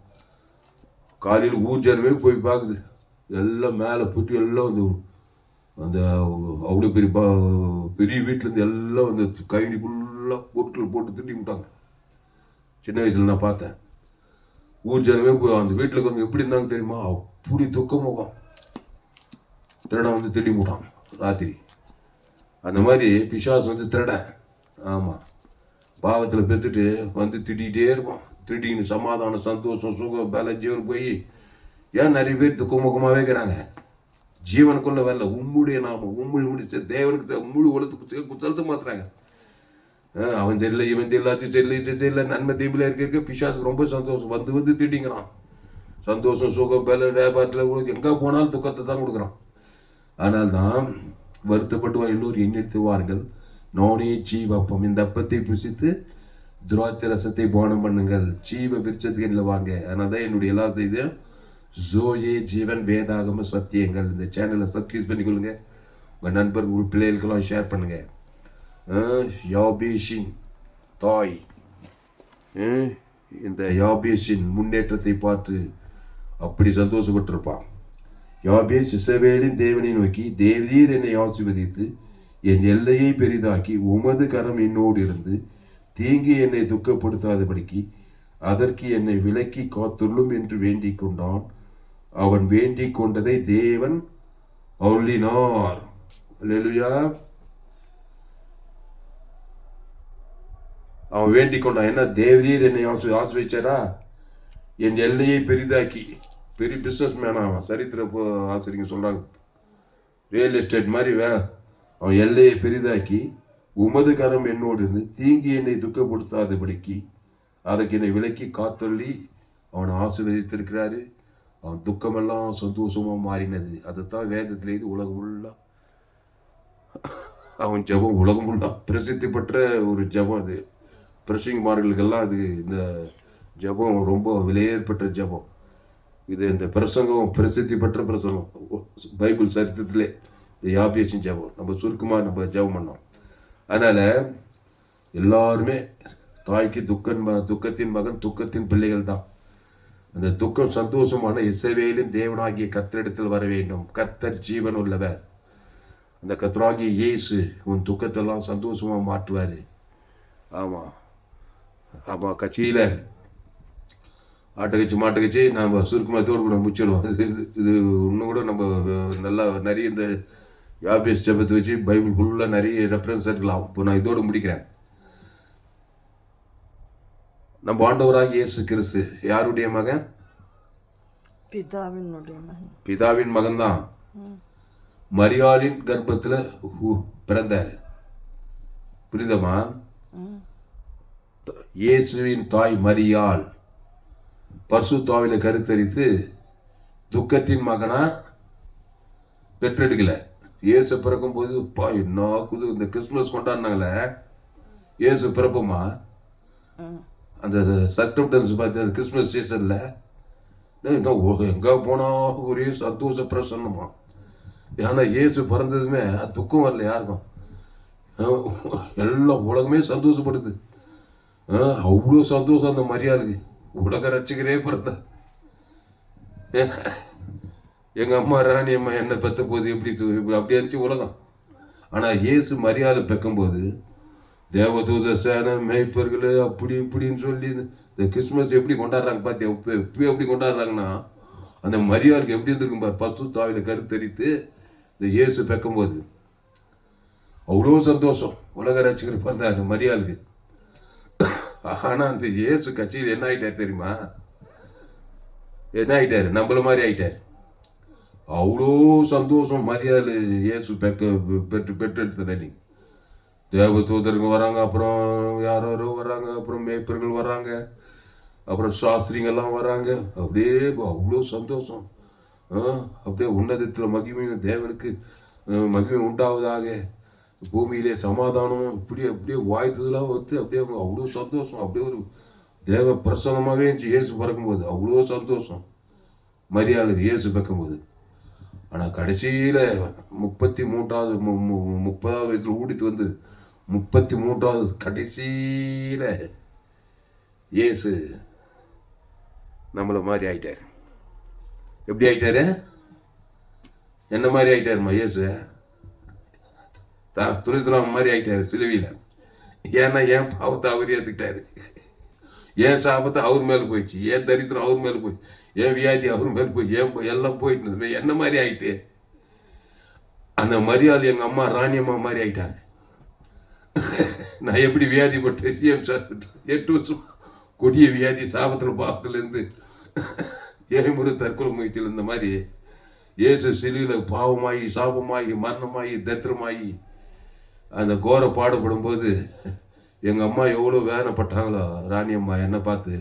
காலையில் ஊர் ஜனமே போய் பார்க்குது. எல்லாம் மேலே போட்டு எல்லாம் வந்து அந்த அவ்வளோ பெரிய பெரிய வீட்டிலேருந்து எல்லாம் வந்து கைனி ஃபுல்லாக பொருட்கள் போட்டு திட்டி விட்டாங்க. சின்ன வயசில் நான் பார்த்தேன். ஊர் ஜனமே போய் அந்த வீட்டில் இருக்கிறவங்க எப்படி இருந்தாங்க தெரியுமா? அப்படி துக்கம் முகம். திருடன் வந்து திட்டி விட்டான் ராத்திரி. அந்த மாதிரி பிசாசு வந்து திருடன். ஆமாம், பாவத்தில் பெற்றுட்டு வந்து திட்டிகிட்டே இருப்பான். திடீர்னு சமாதானம், சந்தோஷம், சுகம், பல ஜீவன் போய் ஏன் நிறைய பேர் துக்கமுகமாகவே இருக்கிறாங்க? ஜீவனுக்குள்ள வரல. உம்முடைய நாமம் உம்முடி தேவனுக்கு முழு உலகத்துக்கு செலுத்த மாத்துறாங்க. அவன் தெரியல, இவன் தெரியல, அது தெரியல, இது தெரியல, நன்மை தீபில் இருக்க பிசாசுக்கு ரொம்ப சந்தோஷம். வந்து வந்து திட்டிங்கிறான். சந்தோஷம், சுகம், பல வியாபாரத்தில் எங்கே போனாலும் துக்கத்தை தான் கொடுக்குறான். ஆனால் தான் வருத்தப்பட்டு எல்லோரும் எண்ணெடுத்துவார்கள், நானே ஜீவப்பம், இந்த அப்பத்தை புசித்து திராட்சை ரசத்தை பானம் பண்ணுங்கள், ஜீவ விருட்சத்துக்கு இல்லை வாங்க. அதனால தான் என்னுடைய எல்லா செய்தியும் ஜோயே ஜீவன் வேதாகம சத்தியங்கள். இந்த சேனலை சப்ஸ்கிரைப் பண்ணிக்கொள்ளுங்க. உங்கள் நண்பர்கள் பிள்ளைகளுக்கெல்லாம் ஷேர் பண்ணுங்க. யாபேஷின் தாய் இந்த யாபேஷின் முன்னேற்றத்தை பார்த்து அப்படி சந்தோஷப்பட்டிருப்பான். யாபேஷ் இஸ்ரவேலின் தேவனை நோக்கி, தேவரீர் என்னை ஆசீர்வதித்து என் எல்லையை பெரிதாக்கி உமது கரம் என்னோடு இருந்து தீங்கி என்னை துக்கப்படுத்தாதபடிக்கு அதற்கு என்னை விலக்கி காத்துள்ளும் என்று வேண்டிக் கொண்டான். அவன் வேண்டிக் கொண்டதை தேவன் அருளினார். அல்லேலூயா. அவன் வேண்டிக் கொண்டான். என்ன? தேவரீர் என்னை ஆசிர்வதிச்சாரா? என் எல்லையை பெரிதாக்கி. பெரிய பிஸ்னஸ் மேன் அவன். சரித்திர ஆசிரியங்க சொல்றாங்க, ரியல் எஸ்டேட் மாதிரி அவன் எல்லையை பெரிதாக்கி உமது கரம் என்னோடு இருந்து தீங்கி என்னை துக்கப்படுத்தாதபடிக்கு அதற்கு என்னை விலக்கி காத்தொள்ளி அவனை ஆசீர்வதித்திருக்கிறாரு. அவன் துக்கமெல்லாம் சந்தோஷமாக மாறினது. அதைத்தான் வேதத்தில் இது உலகம் ஃபுல்லாக அவன் ஜபம் உலகம் ஃபுல்லாக பிரசித்தி பெற்ற ஒரு ஜபம். அது பிரசங்கமார்களுக்கெல்லாம் அது இந்த ஜபம் ரொம்ப விலையேற்பட்ட ஜபம். இது இந்த பிரசங்கம் பிரசித்தி பெற்ற பிரசங்கம் பைபிள் சரித்திரத்திலே. இந்த யாபேஷின் ஜபம் நம்ம சுருக்கமாக நம்ம ஜபம் பண்ணோம். அதனால் எல்லாருமே தாய்க்கு துக்கத்தின் மகன், துக்கத்தின் பிள்ளைகள் தான். அந்த துக்கம் சந்தோஷமான இஸ்ரவேலின் தேவனாகிய கர்த்தரிடத்தில் வர வேண்டும். கர்த்தர் ஜீவன் உள்ளவர். அந்த கர்த்தராகிய இயேசு உன் துக்கத்தெல்லாம் சந்தோஷமாக மாற்றுவார். ஆமாம் ஆமாம். கட்சியில் ஆட்டக்கட்சி மாட்டக்கட்சி நம்ம சுருக்கமாக தோடு கூட முடிச்சிடுவோம். இது இன்னும் கூட நம்ம நல்லா நிறைய இந்த யாபேஷ் ஜபத்தை வச்சு பைபிள் ஃபுல்லாக நிறைய ரெஃபரன்ஸ் எடுக்கலாம். இப்போ நான் இதோடு முடிக்கிறேன். நம்ம ஆண்டவராக இயேசு கிறிஸ்து யாருடைய மகன்? பிதாவின் மகன் தான். மரியாளின் கர்ப்பத்தில் பிறந்தார். புரிந்தமா? இயேசுவின் தாய் மரியாள் பரிசுத்தாவில கருத்தரித்து துக்கத்தின் மகனா பெற்றெடுக்கல. இயேசு பிறக்கும் போது இந்த கிறிஸ்துமஸ் கொண்டாடினாங்களே, இயேசு பிறப்புமா அந்த சர்க்கம்டன்ஸ் பார்த்து அந்த கிறிஸ்மஸ் சீசனில் எங்கே போனால் ஒரே சந்தோஷ பிரசன்னமா. ஏன்னா இயேசு பிறந்ததுமே துக்கம் வரல யாருக்கும். எல்லாம் உலகமே சந்தோஷப்படுது. அவ்வளோ சந்தோஷம் அந்த மரியாதைக்கு. உலக ரசிகரே பிறந்த எங்கள் அம்மா ராணி அம்மா என்னை பெற்ற போது எப்படி அப்படி இருந்துச்சு உலகம். ஆனால் இயேசு மரியாதை பெக்கும்போது தேவதூத சேனை மேய்ப்பர்கள் அப்படி இப்படின்னு சொல்லி இந்த கிறிஸ்மஸ் எப்படி கொண்டாடுறாங்க பார்த்தியா? இப்போ எப்படி கொண்டாடுறாங்கன்னா அந்த மரியாதைக்கு எப்படி இருந்திருக்கும் பார். பரிசுத்தாவில கருத்தரித்து இந்த இயேசு பெக்கும்போது அவ்வளோ சந்தோஷம். உலக ரசிகர் பிறந்தார் அந்த மரியாதைக்கு. ஆனால் அந்த இயேசு கட்சியில் என்ன ஆகிட்டார் தெரியுமா? என்ன ஆகிட்டார்? நம்மள மாதிரி ஆகிட்டார். அவ்வளோ சந்தோஷம் மரியாதை இயேசு பெற்றெடுத்த நீ. தேவ தூதருங்க வராங்க, அப்புறம் யாரோ வராங்க, அப்புறம் மேய்ப்பர்கள் வராங்க, அப்புறம் சாஸ்திரிங்கெல்லாம் வராங்க. அப்படியே அவ்வளோ சந்தோஷம். அப்படியே உன்னதத்தில் மகிமையும் தேவனுக்கு மகிமை உண்டாவதாக, பூமியிலே சமாதானம் இப்படி அப்படியே வாய்த்ததெல்லாம் வந்து அப்படியே அவ்வளோ சந்தோஷம். அப்படியே ஒரு தேவ பிரசன்னமாகவே இருந்துச்சு இயேசு பிறக்கும்போது. அவ்வளோ சந்தோஷம் மரியாதைக்கு இயேசு பிறக்கும்போது. ஆனால் கடைசியில் 30வது வயசில் ஊடித்து வந்து 33வது கடைசியில் இயேசு நம்மளை மாதிரி ஆயிட்டார். எப்படி ஆயிட்டாரு? என்ன மாதிரி ஆயிட்டாருமா இயேசு? துளசிராமன் மாதிரி ஆயிட்டாரு சிலுவையில். ஏன்னா என் பாவத்தை அவர் ஏற்றுக்கிட்டாரு, என் சாபத்தை அவர் மேலே போயிடுச்சு, என் தரித்திரம் அவர் மேலே போயிடுச்சு, என் வியாதி அவர் மேலே போய் எல்லாம் போயிட்டு என்ன மாதிரி ஆயிட்டு. அந்த மரியாதை எங்கள் அம்மா ராணியம்மா மாதிரி ஆயிட்டாங்க. நான் எப்படி வியாதிப்பட்டு 8 வருஷம் கொடிய வியாதி சாபத்தில் பாவத்திலேருந்து 7 முறை தற்கொலை முயற்சியில் இருந்த மாதிரி இயேசு சிலுவையில் பாவமாகி சாபமாகி மரணமாகி தரித்திரமாகி அந்த கோர பாடுபடும் போது எங்கள் அம்மா எவ்வளோ வேதனைப்பட்டாங்களோ ராணி அம்மா என்னை பார்த்து.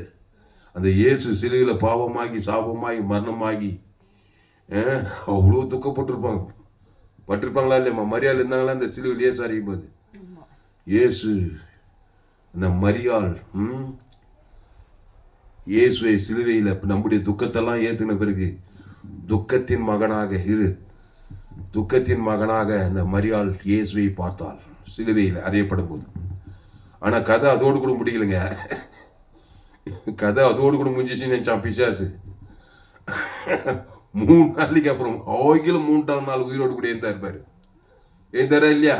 அந்த இயேசு சிலுவையில் பாவமாகி சாபமாகி மரணமாகி அவ்வளோ துக்கப்பட்டிருப்பாங்க. பட்டிருப்பாங்களா இல்லையம்மா? மரியாள் இருந்தாங்களா அந்த சிலுவையில் இயேசு அறியும் போது? இயேசு அந்த மரியாள் இயேசுவை சிலுவையில் நம்முடைய துக்கத்தெல்லாம் ஏற்றின பிறகு துக்கத்தின் மகனாக துக்கத்தின் மகனாக அந்த மரியாள் இயேசுவை பார்த்தாள் சிலுவையில் அறியப்படும் போது. ஆனால் கதை அதோடு கூட முடியலைங்க. கதை அதோடு கூட முடிஞ்சிச்சுன்னு நினைச்சான் பிசாசு. 3 நாளைக்கு அப்புறம் ஆகிலும் 3ஆம் நாள் உயிரோடு கூட ஏந்தா இருப்பாரு. ஏந்தாரா இல்லையா?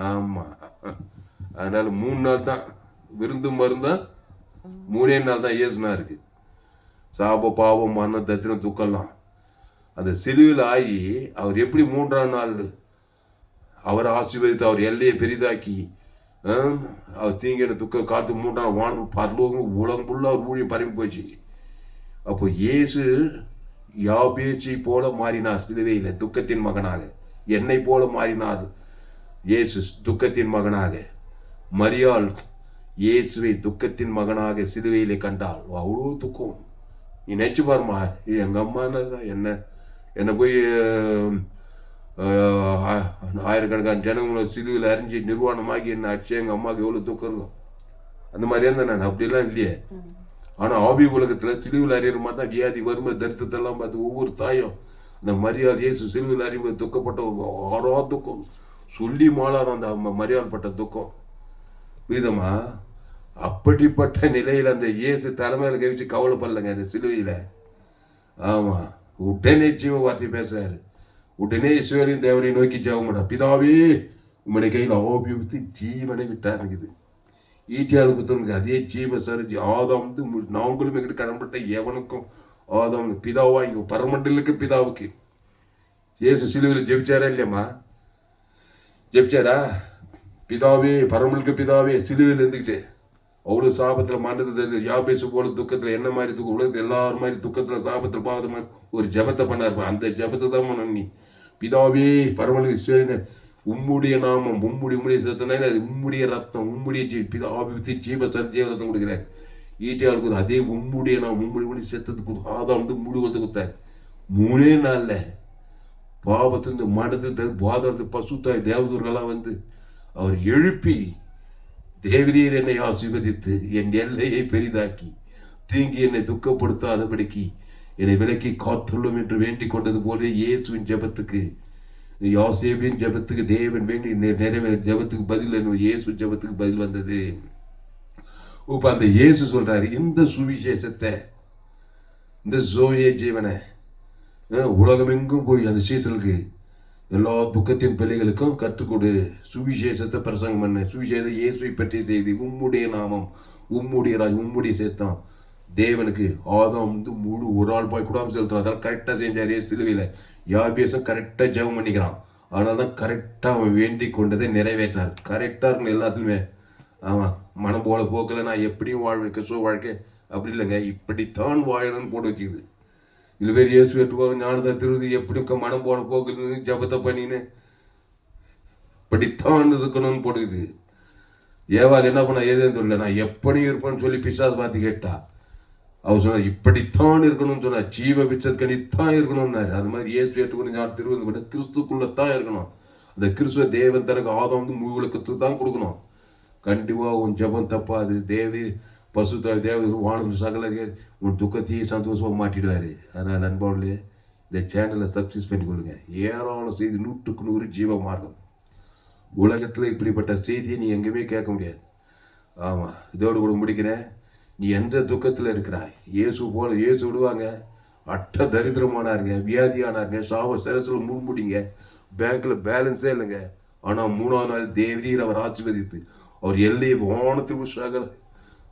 ஆமா. அதனால 3 நாள் தான் விருந்து மருந்தா, 3 நாள் தான் இயேசுனா இருக்கு. சாப பாவம் மரணம் தத்திரம் துக்கம்லாம் அந்த சிலுவையில் ஆகி அவர் எப்படி 3ஆம் நாள் அவர் ஆசீர்வதித்து அவர் எல்லையை பெரிதாக்கி அவர் தீங்கின துக்க காத்து 3ஆம் வானம் பரலோகம் உலகம் ஃபுல்லாக அவர் ஊழியம் பரம்பி போச்சு. அப்போ இயேசு யாபேச்சை போல மாறினார் சிலுவையில் துக்கத்தின் மகனாக. என்னை போல மாறினார் இயேசு துக்கத்தின் மகனாக. மரியாள் இயேசுவை துக்கத்தின் மகனாக சிலுவையிலே கண்டாள். அவ்வளோ துக்கம். நீ நினச்சி பாருமா, எங்கள் அம்மா என்னை போய் ஆயிரக்கணக்கான ஜனங்களை சிலுவையில் அறிஞ்சு நிர்வாணமாகி என்ன அடிச்சு எங்கள் அம்மாவுக்கு எவ்வளோ துக்கம் இருக்கும். அந்த மாதிரி இருந்தேன் நான். அப்படிலாம் இல்லையே. ஆனால் ஆவி உலகத்தில் சிலுவையில் அறிகிற மாதிரி தான் வியாதி வரும்போது தரித்திரத்தெல்லாம் பார்த்து ஒவ்வொரு தாயும் அந்த மரியாள் இயேசு சிலுவையில் அறியும்போது துக்கப்பட்ட ஆறோ துக்கம் சொல்லி மாளாத அந்த மரியாள் பட்ட துக்கம். புரியுதம்மா? அப்படிப்பட்ட நிலையில் அந்த இயேசு தலைமையில் கவிச்சு கவலைப்படலைங்க அந்த சிலுவையில். ஆமாம், உடனே ஜீவ வார்த்தை பேசுறாரு. உடனே ஈஸ்வரின் தேவனை நோக்கி ஜெபம் பண்ணார். பிதாவே உம்முடைய கையில் ஆவி ஊற்றி ஜீவனை விட்டார் இருக்குது. ஈட்டியால் குத்தனுக்கு அதே ஜீவ சரிஞ்சு ஆதாம் வந்து நாங்களும் எங்கிட்ட கடன்பட்ட எவனுக்கும் ஆதாம் பிதாவா இங்கே பரமண்டலுக்கு பிதாவுக்கு இயேசு சிலுவையில் ஜெபிச்சாரா இல்லையம்மா? ஜெபிச்சாரா? பிதாவே பரமண்டலுக்கு பிதாவே சிலுவையில் இருந்துக்கிட்டு அவ்வளோ சாபத்தில் மாண்டது யாபேசு போல துக்கத்தில் என்ன மாதிரி துக்கம் உலகத்தில் எல்லாரும் மாதிரி துக்கத்தில் சாபத்தில் பாவத்தில் ஒரு ஜபத்தை பண்ணார். அந்த ஜபத்தை தான் பண்ண நீ. பிதாவே பரமண்டலுக்கு உம்முடைய நாமம் உம்முடைய சத்தனா அது உம்முடைய ரத்தம் உம்முடைய பிதாவி ஜீவ சர்ஜீவ ரத்தம் கொடுக்குறாரு. ஈட்டியாளுக்கு அதே உம்முடைய நாமம் உம்முடைய செத்தத்துக்கு ஆதா வந்து முழுவதை கொடுத்தாரு. 3 நாளில் பாவத்திலிருந்து மடத்து பாதத்து பசுத்தாய் தேவதூர்களெல்லாம் வந்து அவர் எழுப்பி தேவரீர் என்னை ஆசீர்வதித்து என் எல்லையை பெரிதாக்கி தீங்கி என்னை துக்கப்படுத்தாதபடிக்கு என்னை விலக்கி காத்துள்ளும் என்று வேண்டிக் கொண்டது போல இயேசுவின் ஜபத்துக்கு யோசேபின் ஜபத்துக்கு தேவன் வேண்டி நிறைவே ஜபத்துக்கு பதில் இயேசு ஜபத்துக்கு பதில் வந்தது. இப்ப அந்த இயேசு சொல்றாரு, இந்த சுவிசேஷத்தை இந்த ஜோயே ஜீவனை உலகமெங்கும் போய் அந்த சீசலுக்கு எல்லா துக்கத்தின் பிள்ளைகளுக்கும் கற்றுக்கொடு. சுவிசேஷத்தை பிரசங்கம் பண்ண. சுவிசேஷம் இயேசுவை பற்றி செய்தி. உம்முடைய நாமம் உம்முடைய ராஜ் உம்முடைய சேர்த்தான் தேவனுக்கு ஆதாம் வந்து முழு ஒரு ஆள் போய் கூடாமல் செலுத்துறான். அதெல்லாம் கரெக்டாக செஞ்சார் சிலுவையில். யாபேசும் கரெக்டாக ஜெபம் பண்ணிக்கிறான். அதனால தான் கரெக்டாக அவன் வேண்டி கொண்டதை நிறைவேற்றினார். கரெக்டாக இருக்கணும் எல்லாத்துலையுமே. ஆமாம், மனம் போல போக்கில் நான் எப்படியும் வாழ்வேன் கிறிஸ்துவ வாழ்க்கை அப்படி இல்லைங்க, இப்படித்தான் வாழணும்னு போட்டு வச்சுக்குது. இதில் பேர் இயேசு ஏற்றுக்கோங்க ஞானத்தை திருவது எப்படி மனம் போன போக்குன்னு ஜபத்தை பண்ணின்னு இப்படித்தான் இருக்கணும்னு போட்டுக்குது. ஏவாள் என்ன பண்ணா எதுன்னு சொல்லல, நான் எப்படியும் இருப்பேன்னு சொல்லி பிசாசு பார்த்து கேட்டா. அவர் சொன்னார் இப்படித்தான் இருக்கணும்னு சொன்னார். ஜீவ விச்சத்கனித்தான் இருக்கணும்னாரு. அது மாதிரி இயேசு ஏற்றுக்கணும் ஞான திருவது கூட கிறிஸ்துக்குள்ளத்தான் இருக்கணும். அந்த கிறிஸ்துவ தேவன் தனக்கு ஆதாம் வந்து முழுக்கத்து தான் கொடுக்கணும். கண்டிப்பாக உன் ஜபம் தப்பாது. தேவி பசுத்தாய் தேவ வானத்தில் சகல உன் துக்கத்தையே சந்தோஷமாக மாட்டிடுவார். அதனால் நண்பர்களே இந்த சேனலை சப்ஸ்கிரைப் பண்ணி கொள்ளுங்க. ஏராளம் செய்தி 100க்கு 100 ஜீவ மார்க்கம். உலகத்தில் இப்படிப்பட்ட செய்தியை நீ எங்கேயுமே கேட்க முடியாது. ஆமாம், இதோடு கூட முடிக்கிறேன். நீ எந்த துக்கத்தில் இருக்கிறாய்? இயேசு போல இயேசு விடுவாங்க. அட்ட தரித்திரமானாருங்க, வியாதியானாருங்க, சாவ சிரசில் முன்முடிங்க, பேங்க்ல பேலன்ஸே இல்லைங்க. ஆனால் 3ஆம் நாள் தேவரீர் அவர் ஆசீர்வதித்து அவர் எல்லையை வானத்துக்கு சகல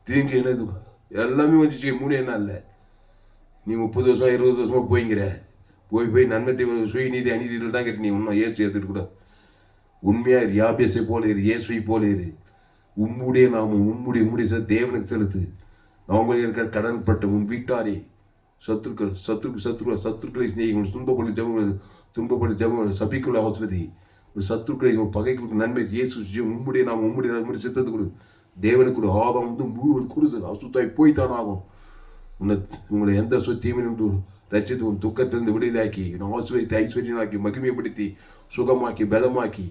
தீங்கு என்னது எல்லாமே வந்துச்சு 3 நாள்ல. நீ 30 வருஷம் 20 வருஷமா போய்ங்கிற போய் நன்மை சுயநீதி அநீதியில் தான் கேட்டு நீ இன்னும் ஏற்று ஏற்றுட்டு கூட உண்மையா இரு. யாபேசை போல இரு, இயேசுவை போல இரு. உம்முடைய நாமம் உம்முடைய தேவனுக்கு செலுத்து. நாங்கள் இருக்கிற கடன்பட்ட உன் வீட்டாரே சத்துருக்களை சிநேகிகள், துன்பப்படி ஜெபம் சபிக்குள்ள ஆஸ்வதி, ஒரு சத்துருக்களை பகைக்கு நன்மை இயேசு உம்முடைய நாமம் உம்முடைய சித்தத்தை கொடு. தேவனுக்கு கொடு. ஆதாம் வந்து முழு கொடுத்து அசுத்தாய் போய்த்தான் ஆகும். உங்களை எந்த சொத்தியுமே ரச்சித்து உன் துக்கத்திலிருந்து விடுதலாக்கி ஆசுவைத்து ஐஸ்வர்யனாக்கி மகிமைப்படுத்தி சுகமாக்கி பலமாக்கி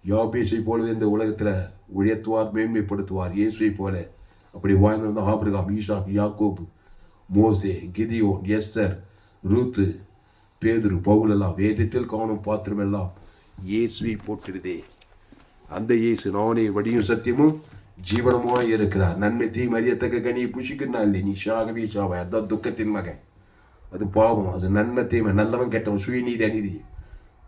யாபேசை போலவே இந்த உலகத்தில் உயர்த்துவார், மேன்மைப்படுத்துவார் இயேசுவை போல. அப்படி வாழ்ந்து வந்து ஆபிரகாம், ஈசாக், யாக்கோபு, மோசே, கிதியோன், எஸ்தர், ரூத்து, பேதுரு, பவுல் எல்லாம் வேதத்தில் காணும் பாத்திரம் எல்லாம் இயேசுவை போட்டிருதே. அந்த இயேசு நானே வழியும் சத்தியமும் ஜீவனமாய் இருக்கிறார். நன்மை தீமை அறியத்தக்க கனியை புஷிக்கிறா இல்லை, நீ சாகவே சாவாய். அதுதான் துக்கத்தின் மகன். அது பாவம். அது நன்மை தீமை, நல்லவன் கெட்டவன், சுயநீதி அநீதி.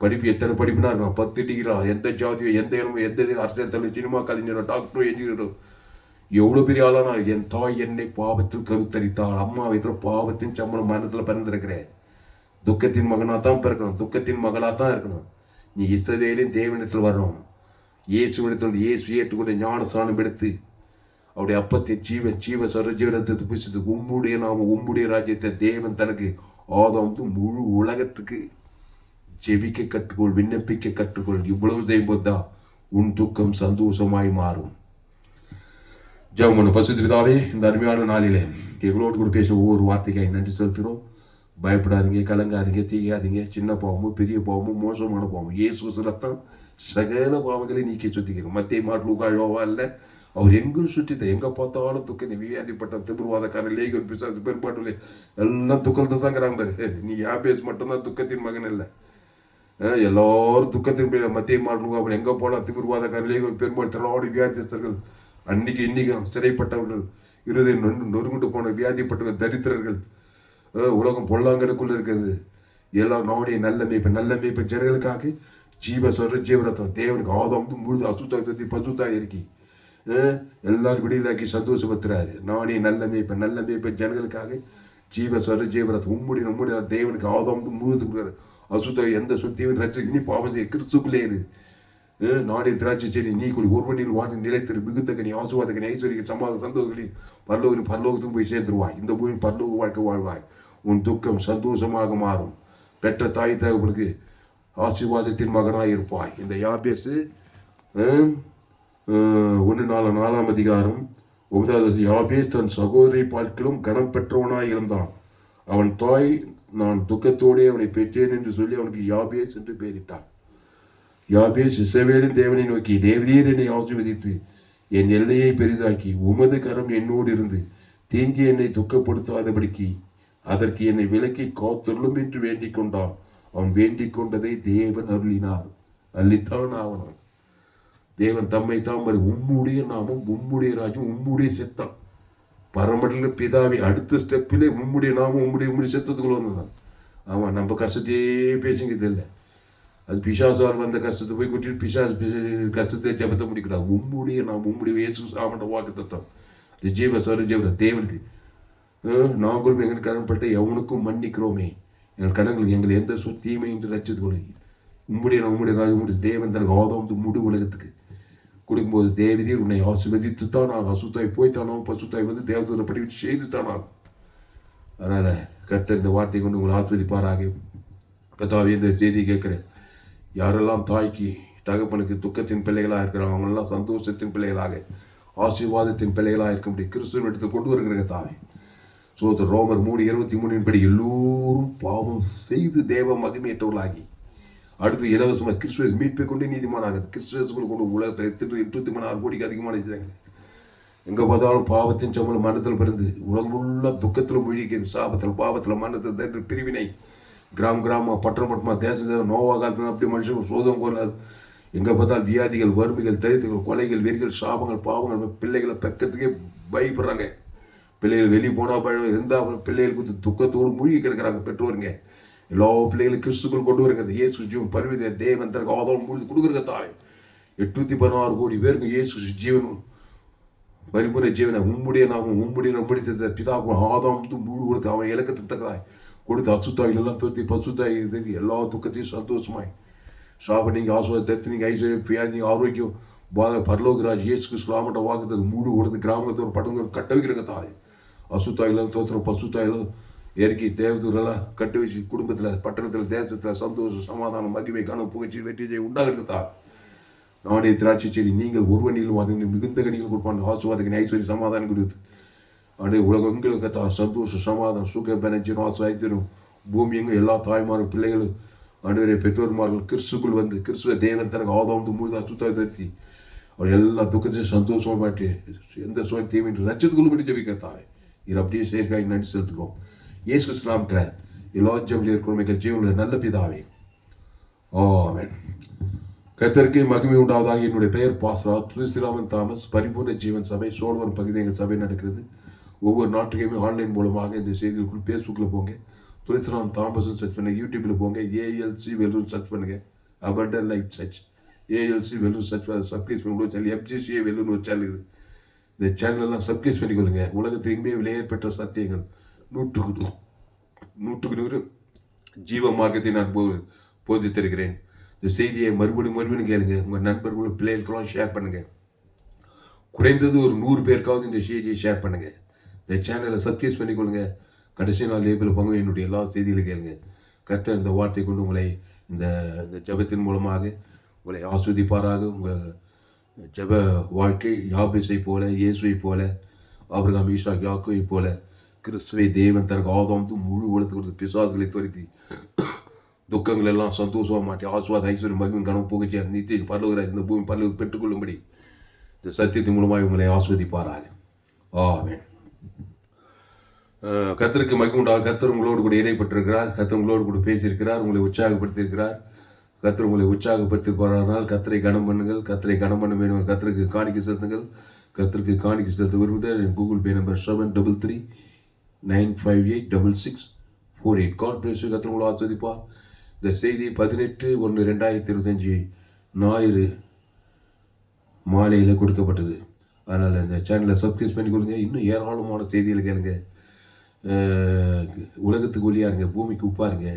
படிப்பு எத்தனை படிப்புனா இருக்கும், 10 டிகிரா, எந்த ஜாதியோ எந்த இடமோ எந்த அரசியல் தலைவர், சினிமா கலைஞரோ, டாக்டரோ, என்ஜினியரோ, எவ்வளோ பெரிய ஆளானா என் தாய் என்னை பாவத்தில் கருத்தரித்தாள். அம்மா வயிற்றில் பாவத்தின் சம்பளம் மரணத்தில் பிறந்திருக்கிறேன். துக்கத்தின் மகனாக தான் பிறக்கணும், துக்கத்தின் மகளாக தான் இருக்கணும். நீ இஸ்ரவேலின் தேவனிடத்தில் வரணும். இயேசுவிடத்தில் இயேசு ஏற்றுக்கொண்ட ஞானஸ்நானம் எடுத்து அவருடைய அப்பத்தை ஜீவ சரஜீவனத்தை புசித்து உம்முடைய நாம உம்முடைய ராஜ்யத்தை தேவன் தனக்கு ஆதாம் முழு உலகத்துக்கு ஜெபிக்க கற்றுக்கொள், விண்ணப்பிக்க கற்றுக்கொள். இவ்வளவு செய்யும்போது தான் உன் துக்கம் சந்தோஷமாய் மாறும். ஜெபம் பண்ணு. பரிசுத்த பிதாவே, இந்த அருமையான நாளிலே எங்களோடு கூட பேச ஒவ்வொரு வார்த்தைக்காய் நன்றி செலுத்துகிறோம். பயப்படாதீங்க, கலங்காதீங்க, தீயாதீங்க. சின்ன பாவமும் பெரிய பாவமும் மோசமான பாவம் இயேசு ரத்தம் சகல பாவங்களை நீக்கி சுத்திக்கிறோம். மத்திய மாட்டுவா இல்லை, அவர் எங்கும் சுற்றித்த எங்கே பார்த்தாலும் துக்கம். நீ வியாதிப்பட்ட திமிர்வாதக்காரன், லேகன், பிசாசு, பெரும்பாட்டு எல்லாம் துக்கத்தை தாங்கிறாங்க பாரு. நீ யாபேஸ் மட்டும்தான் துக்கத்தின் மகன் இல்லை. எல்லாரும் துக்கத்தின் மத்திய மாட்டுவா எங்கே போனால் திமிர்வாதக்காரன், லேகன், பெரும்பாடு திரளாடு வியாதிஸ்தர்கள், அன்னைக்கு இன்னைக்கும் சிறைப்பட்டவர்கள், இருதயம் நொறுங்குண்டு போன வியாதிப்பட்டவர்கள், தரித்திரர்கள், உலகம் பொல்லாங்கனுக்குள்ள இருக்கிறது. எல்லாம் நாடைய நல்ல மேய்ப்பு ஜனங்களுக்காக ஜீவரத்தம் தேவனுக்கு ஆதாம் முழுது அசுத்தாய் பசுத்தாய் இருக்கி எல்லாரும் விடுதலாக்கி சந்தோஷப்படுத்துறாரு. நானே நல்ல மேய்ப்பு ஜனங்களுக்காக ஜீவரத்தம் உம்முடைய தேவனுக்கு ஆதாம் முழுது அசுத்தாய் எந்த சுத்தியும் ரச்சு இனி பாவம் செய்ய கிறிஸ்துக்குள்ளே இரு. நாடே திராட்சை செடி நீ கூடி ஒருவனில் வாழ்ந்து நிலைத்திரு. மிகுந்த கனி, ஆசுவாத கனி, ஐஸ்வர்ய, சமாத, சந்தோஷங்களில் பரலோகத்தும் போய் சேர்ந்துருவாய். இந்த பூமி பரலோக வாழ்க்கை வாழ்வாய். உன் துக்கம் சந்தோஷமாக மாறும். பெற்ற தாய் தகவனுக்கு ஆசீர்வாதத்தின் மகனாய் இருப்பாய். இந்த யாபேசு 1:4 அதிகாரம் 9 யாபேஸ் தன் சகோதரி பார்க்கிலும் கனம் பெற்றவனாய் இருந்தான். அவன் தாய் நான் துக்கத்தோடே அவனை பெற்றேன் என்று சொல்லி அவனுக்கு யாபேஸ் என்று பெயரிட்டான். யாபேஸ் இஸ்ரவேலின் தேவனை நோக்கி, தேவரீர் என்னை ஆசீர்வதித்து என் எல்லையை பெரிதாக்கி உமது கரம் என்னோடு இருந்து தீங்கி என்னை துக்கப்படுத்தாதபடிக்கு அதற்கு என்னை விலக்கி காத்தருளும் என்று வேண்டிக் கொண்டான். அவன் வேண்டிக் கொண்டதை தேவன் அருளினார். அள்ளித்தான் ஆவனான். தேவன் தம்மை தாம் உம்முடைய நாமம் உம்முடைய ராஜ்யம் உம்முடைய சித்தம் பரமடல பிதாவை அடுத்த ஸ்டெப்பிலே உம்முடைய நாமம் உம்முடைய சித்தத்துக்குள்ள வந்ததான். ஆமாம், நம்ம கஷ்டத்தையே பேசுங்கிறது இல்லை. அது பிசாசால் வந்த கஷ்டத்தை போய் கூட்டிட்டு கஷ்டத்தை ஜபத்தை முடிக்கூடாது. உம்முடைய நாம் உம்முடைய இயேசு சாமன்ற வாக்கு தத்தம் அது ஜீவர தேவனுக்கு நாங்களும் எங்களுக்கு கடன்பட்ட எவனுக்கும் மன்னிக்கிறோமே. எங்கள் கடன்களுக்கு எங்களை எந்த தீமை என்று ரச்சித்து கொடு. உம்முடைய உம்முடைய தேவன் தனக்கு ஆதாம் முழு உலகத்துக்கு கொடுக்கும்போது தேவதீர் உன்னை ஆசீர்வதித்து தான் ஆகும். அசுத்தாய் போய்த்தானாகும், பசுத்தாய் வந்து தேவதூரை படிவிட்டு செய்து தான் ஆகும். அதனால் கர்த்தர் இந்த வார்த்தை கொண்டு உங்களை ஆஸ்வதிப்பாராக. கர்த்தாவே, இந்த செய்தி கேட்குறேன். யாரெல்லாம் தாய்க்கு தகப்பனுக்கு துக்கத்தின் பிள்ளைகளாக இருக்கிறாங்க அவங்களெல்லாம் சந்தோஷத்தின் பிள்ளைகளாக ஆசீர்வாதத்தின் பிள்ளைகளாக இருக்க முடியும். கிறிஸ்துவின் இடத்தில் கொண்டு வருகிற தாவே ரோமர் 3:23 படி எல்லோரும் பாவம் செய்து தேவ மகிமையற்றவர்களாகி அடுத்து இலவசமாக கிறிஸ்துவ மீட்பை கொண்டு நீதிமானாக கிறிஸ்துவ கொண்டு உலகத்தில் 83 கோடிக்கு அதிகமான செய்கிறாங்க. எங்கே பார்த்தாலும் பாவத்தின் சம்பளம் மரணத்தில் பிறந்து உலகம் உள்ள துக்கத்தில் மூழ்கிக்கிறது. சாபத்தில் பாவத்தில் மரணத்தில் பிரிவினை கிராமமாக பட்டணமாக தேச நோவா காலத்தில் அப்படி மனுஷன் சோதம் போல எங்கே பார்த்தாலும் வியாதிகள், வறுமைகள், தரித்திரங்கள், கொலைகள், வெறிகள், சாபங்கள், பாவங்கள், பிள்ளைகளை பக்கத்துக்கே பயப்படுறாங்க. பிள்ளைகள் வெளியே போனால் பழம் இருந்தால் பிள்ளைகளுக்கு துக்கத்தோடு மூழ்கி கிடக்கிறாங்க பெற்றோருங்க. எல்லா பிள்ளைகளும் கிறிஸ்துக்குள் கொண்டு வருகிறது. இயேசு ஜீவன் பரிவித தேவன் தனக்கு ஆதாரம் முழுது கொடுக்குறங்க தாய். 816 கோடி பேருக்கு இயேசு ஜீவன் பரிபூர்ண ஜீவனை உம்முடைய நாமும் உம்முடைய நம்படி பிதாக்கும் ஆதாம் முழு கொடுத்து அவன் இலக்கத்துக்கு தக்கதாய் கொடுத்து அசுத்தாய்கள் எல்லாம் தோற்றி பசுத்தாய் எல்லா துக்கத்தையும் சந்தோஷமாய் சாப நீங்கள் ஆசுவாத தரித்து நீங்கள் ஐஸ்வர்யம் வியாதி ஆரோக்கியம் பரலோகராஜ் இயேசு கிறிஸ்து ஆமட்ட வாக்குறது மூடு கொடுத்து கிராமத்தோட படங்கள் கட்ட வைக்கிறங்க தாய். அசுத்தாய்களும் தோத்திரம் பசுத்தாய்களும் இறக்கி தேவதூரெல்லாம் கட்டு வச்சு குடும்பத்தில் பட்டணத்தில் தேசத்தில் சந்தோஷம் சமாதானம் மகிமை கனவு புகழ்ச்சி வெற்றி உண்டாக தாய். நானே திராட்சை செடி நீங்கள் ஒருவனிலும் அது மிகுந்த கனிகள் கொடுப்பாங்க. ஆசுவாதகன் ஐஸ்வர்ய சமாதானம் கொடுத்து அடைய உலகம் எங்களுக்கு சந்தோஷம் சமாதானம் சுக பெனஞ்சிரும் ஆசுவாய்த்திரும் பூமி எங்கே எல்லா தாய்மாரும் பிள்ளைகளும் அனைவரே பெற்றோர்மார்கள் கிறிஸ்துக்குள் வந்து கிறிஸ்துவ தேவன் தனக்கு ஆதாம் முழுதா சுத்தாய் தத்தி அவர் எல்லா துக்கத்தையும் சந்தோஷமாக மாட்டி எந்த சுவை தேவையின்றி லட்சத்துக்குள்ள படி ஜபிக்க தாய். இது அப்படியே செயற்காய் நன்றி செலுத்துக்கிறோம். இயேசு நாமத்தில் எல்லா ஜபில் இருக்கிற ஜீவனில் நல்ல பிதாவே ஆமென். கர்த்தருக்கு மகிமை உண்டாவதாக. என்னுடைய பெயர் பாஸ்ரா துளசிராமன் தாமஸ். பரிபூர்ண ஜீவன் சபை சோழவரம் பகுதியில் எங்கள் சபை நடக்கிறது. ஒவ்வொரு நாட்டுக்கையுமே ஆன்லைன் மூலமாக இந்த செய்திகளுக்குள் ஃபேஸ்புக்கில் போங்க, துளசிராமன் தாமஸ்ன்னு சர்ச் பண்ணுங்க. யூடியூப்பில் போங்க, ஏஎல்சி வெல்லூர் சர்ச் பண்ணுங்க. Abundant life church ALC Vellore search subscribe பண்ணி சேனல் எஃப்ஜிசிஏ வெல்லூர்னு ஒரு சேனல் இருக்குது. இந்த சேனலெல்லாம் சப்ஸ்கிரைப் பண்ணிக்கொள்ளுங்க. உலகத்தில் எங்கேயுமே விலையேற்பட்ட சத்தியங்கள் 100% ஜீவ மார்க்கத்தை நான் போதித்திருக்கிறேன். இந்த செய்தியை மறுபடியும் கேளுங்க. உங்கள் நண்பர்கள் பிள்ளைகளுக்கெல்லாம் ஷேர் பண்ணுங்கள். குறைந்தது ஒரு 100 பேருக்காவது இந்த செய்தியை ஷேர் பண்ணுங்கள். இந்த சேனலை சப்ஸ்கிரைப் பண்ணிக்கொள்ளுங்க. கடைசி நாள் லேபில் பங்கு என்னுடைய எல்லா செய்திகளும் கேளுங்க. கர்த்தர் இந்த வார்த்தை கொண்டு உங்களை இந்த ஜபத்தின் மூலமாக உங்களை ஆஸ்வதிப்பாராக. உங்கள் ஜப வாழ்க்கை யாபேசை போல இயேசுவை போல ஆபிரகாம் ஈசாக் யாக்கோவை போல கிறிஸ்துவை தேவன் தனக்கு ஆதாம் முழு உலகத்து கொடுத்து பிசாசுகளை துரத்தி துக்கங்கள் எல்லாம் சந்தோஷமாக மாட்டி ஆசுவாத ஐஸ்வர்யம் மகிமை கனவு புகழ்ச்சியா நித்திய பரலோகராஜ் இந்த பூமி பரலோகத்தை பெற்றுக்கொள்ளும்படி இந்த சத்தியத்தின் மூலமாக உங்களை ஆஸ்வதிப்பாராக. ஆமென். கர்த்தருக்கு மகிமை உண்டாக. கர்த்தர் உங்களோடு கூட இடைப்பட்டிருக்கிறார். கர்த்தர் உங்களோடு கூட பேசியிருக்கிறார். உங்களை உற்சாகப்படுத்தியிருக்கிறார். கர்த்தர் உங்களை உற்சாகப்படுத்தியிருப்பாரானால் கர்த்தரை கனம் பண்ணுங்கள். கர்த்தரை கனம் பண்ண வேண்டும். கர்த்தருக்கு காணிக்கை செலுத்துங்கள். கர்த்தருக்கு காணிக்கை செலுத்த விரும்புதல் Google Pay number 7339586648. God bless you. கர்த்தர் உங்களை ஆஸ்வதிப்பார். இந்த செய்தி 18/1/2025 ஞாயிறு மாலையில் கொடுக்கப்பட்டது. அதனால் இந்த சேனலை சப்ஸ்கிரைப் பண்ணிக்கொள்ளுங்க. இன்னும் ஏராளமான செய்திகள் கேளுங்க. உலகத்துக்கு ஒளியாக இருங்க, பூமிக்கு உப்பாக இருங்க,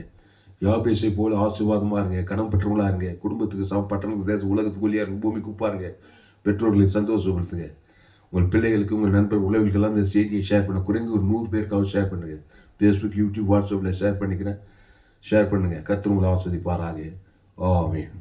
யாபேசை போல ஆசீர்வாதமாக இருங்க, கணம் பெற்றவங்களாக இருங்க, குடும்பத்துக்கு பட்டணத்துக்கு தேசம் உலகத்துக்கு ஒளியாக இருங்க, பூமிக்கு உப்பாக இருங்க, பெற்றோர்களை சந்தோஷப்படுத்துங்க. உங்கள் பிள்ளைகளுக்கு உங்கள் நண்பர் உறவுகளுக்கெல்லாம் இந்த செய்தியை ஷேர் பண்ண குறைந்து ஒரு 100 பேருக்காவது ஷேர் பண்ணுங்கள். ஃபேஸ்புக் யூடியூப் வாட்ஸ்அப்பில் ஷேர் பண்ணுங்கள். கர்த்தர் உங்களை ஆஸ்வதிப்பாராக. ஆமென்.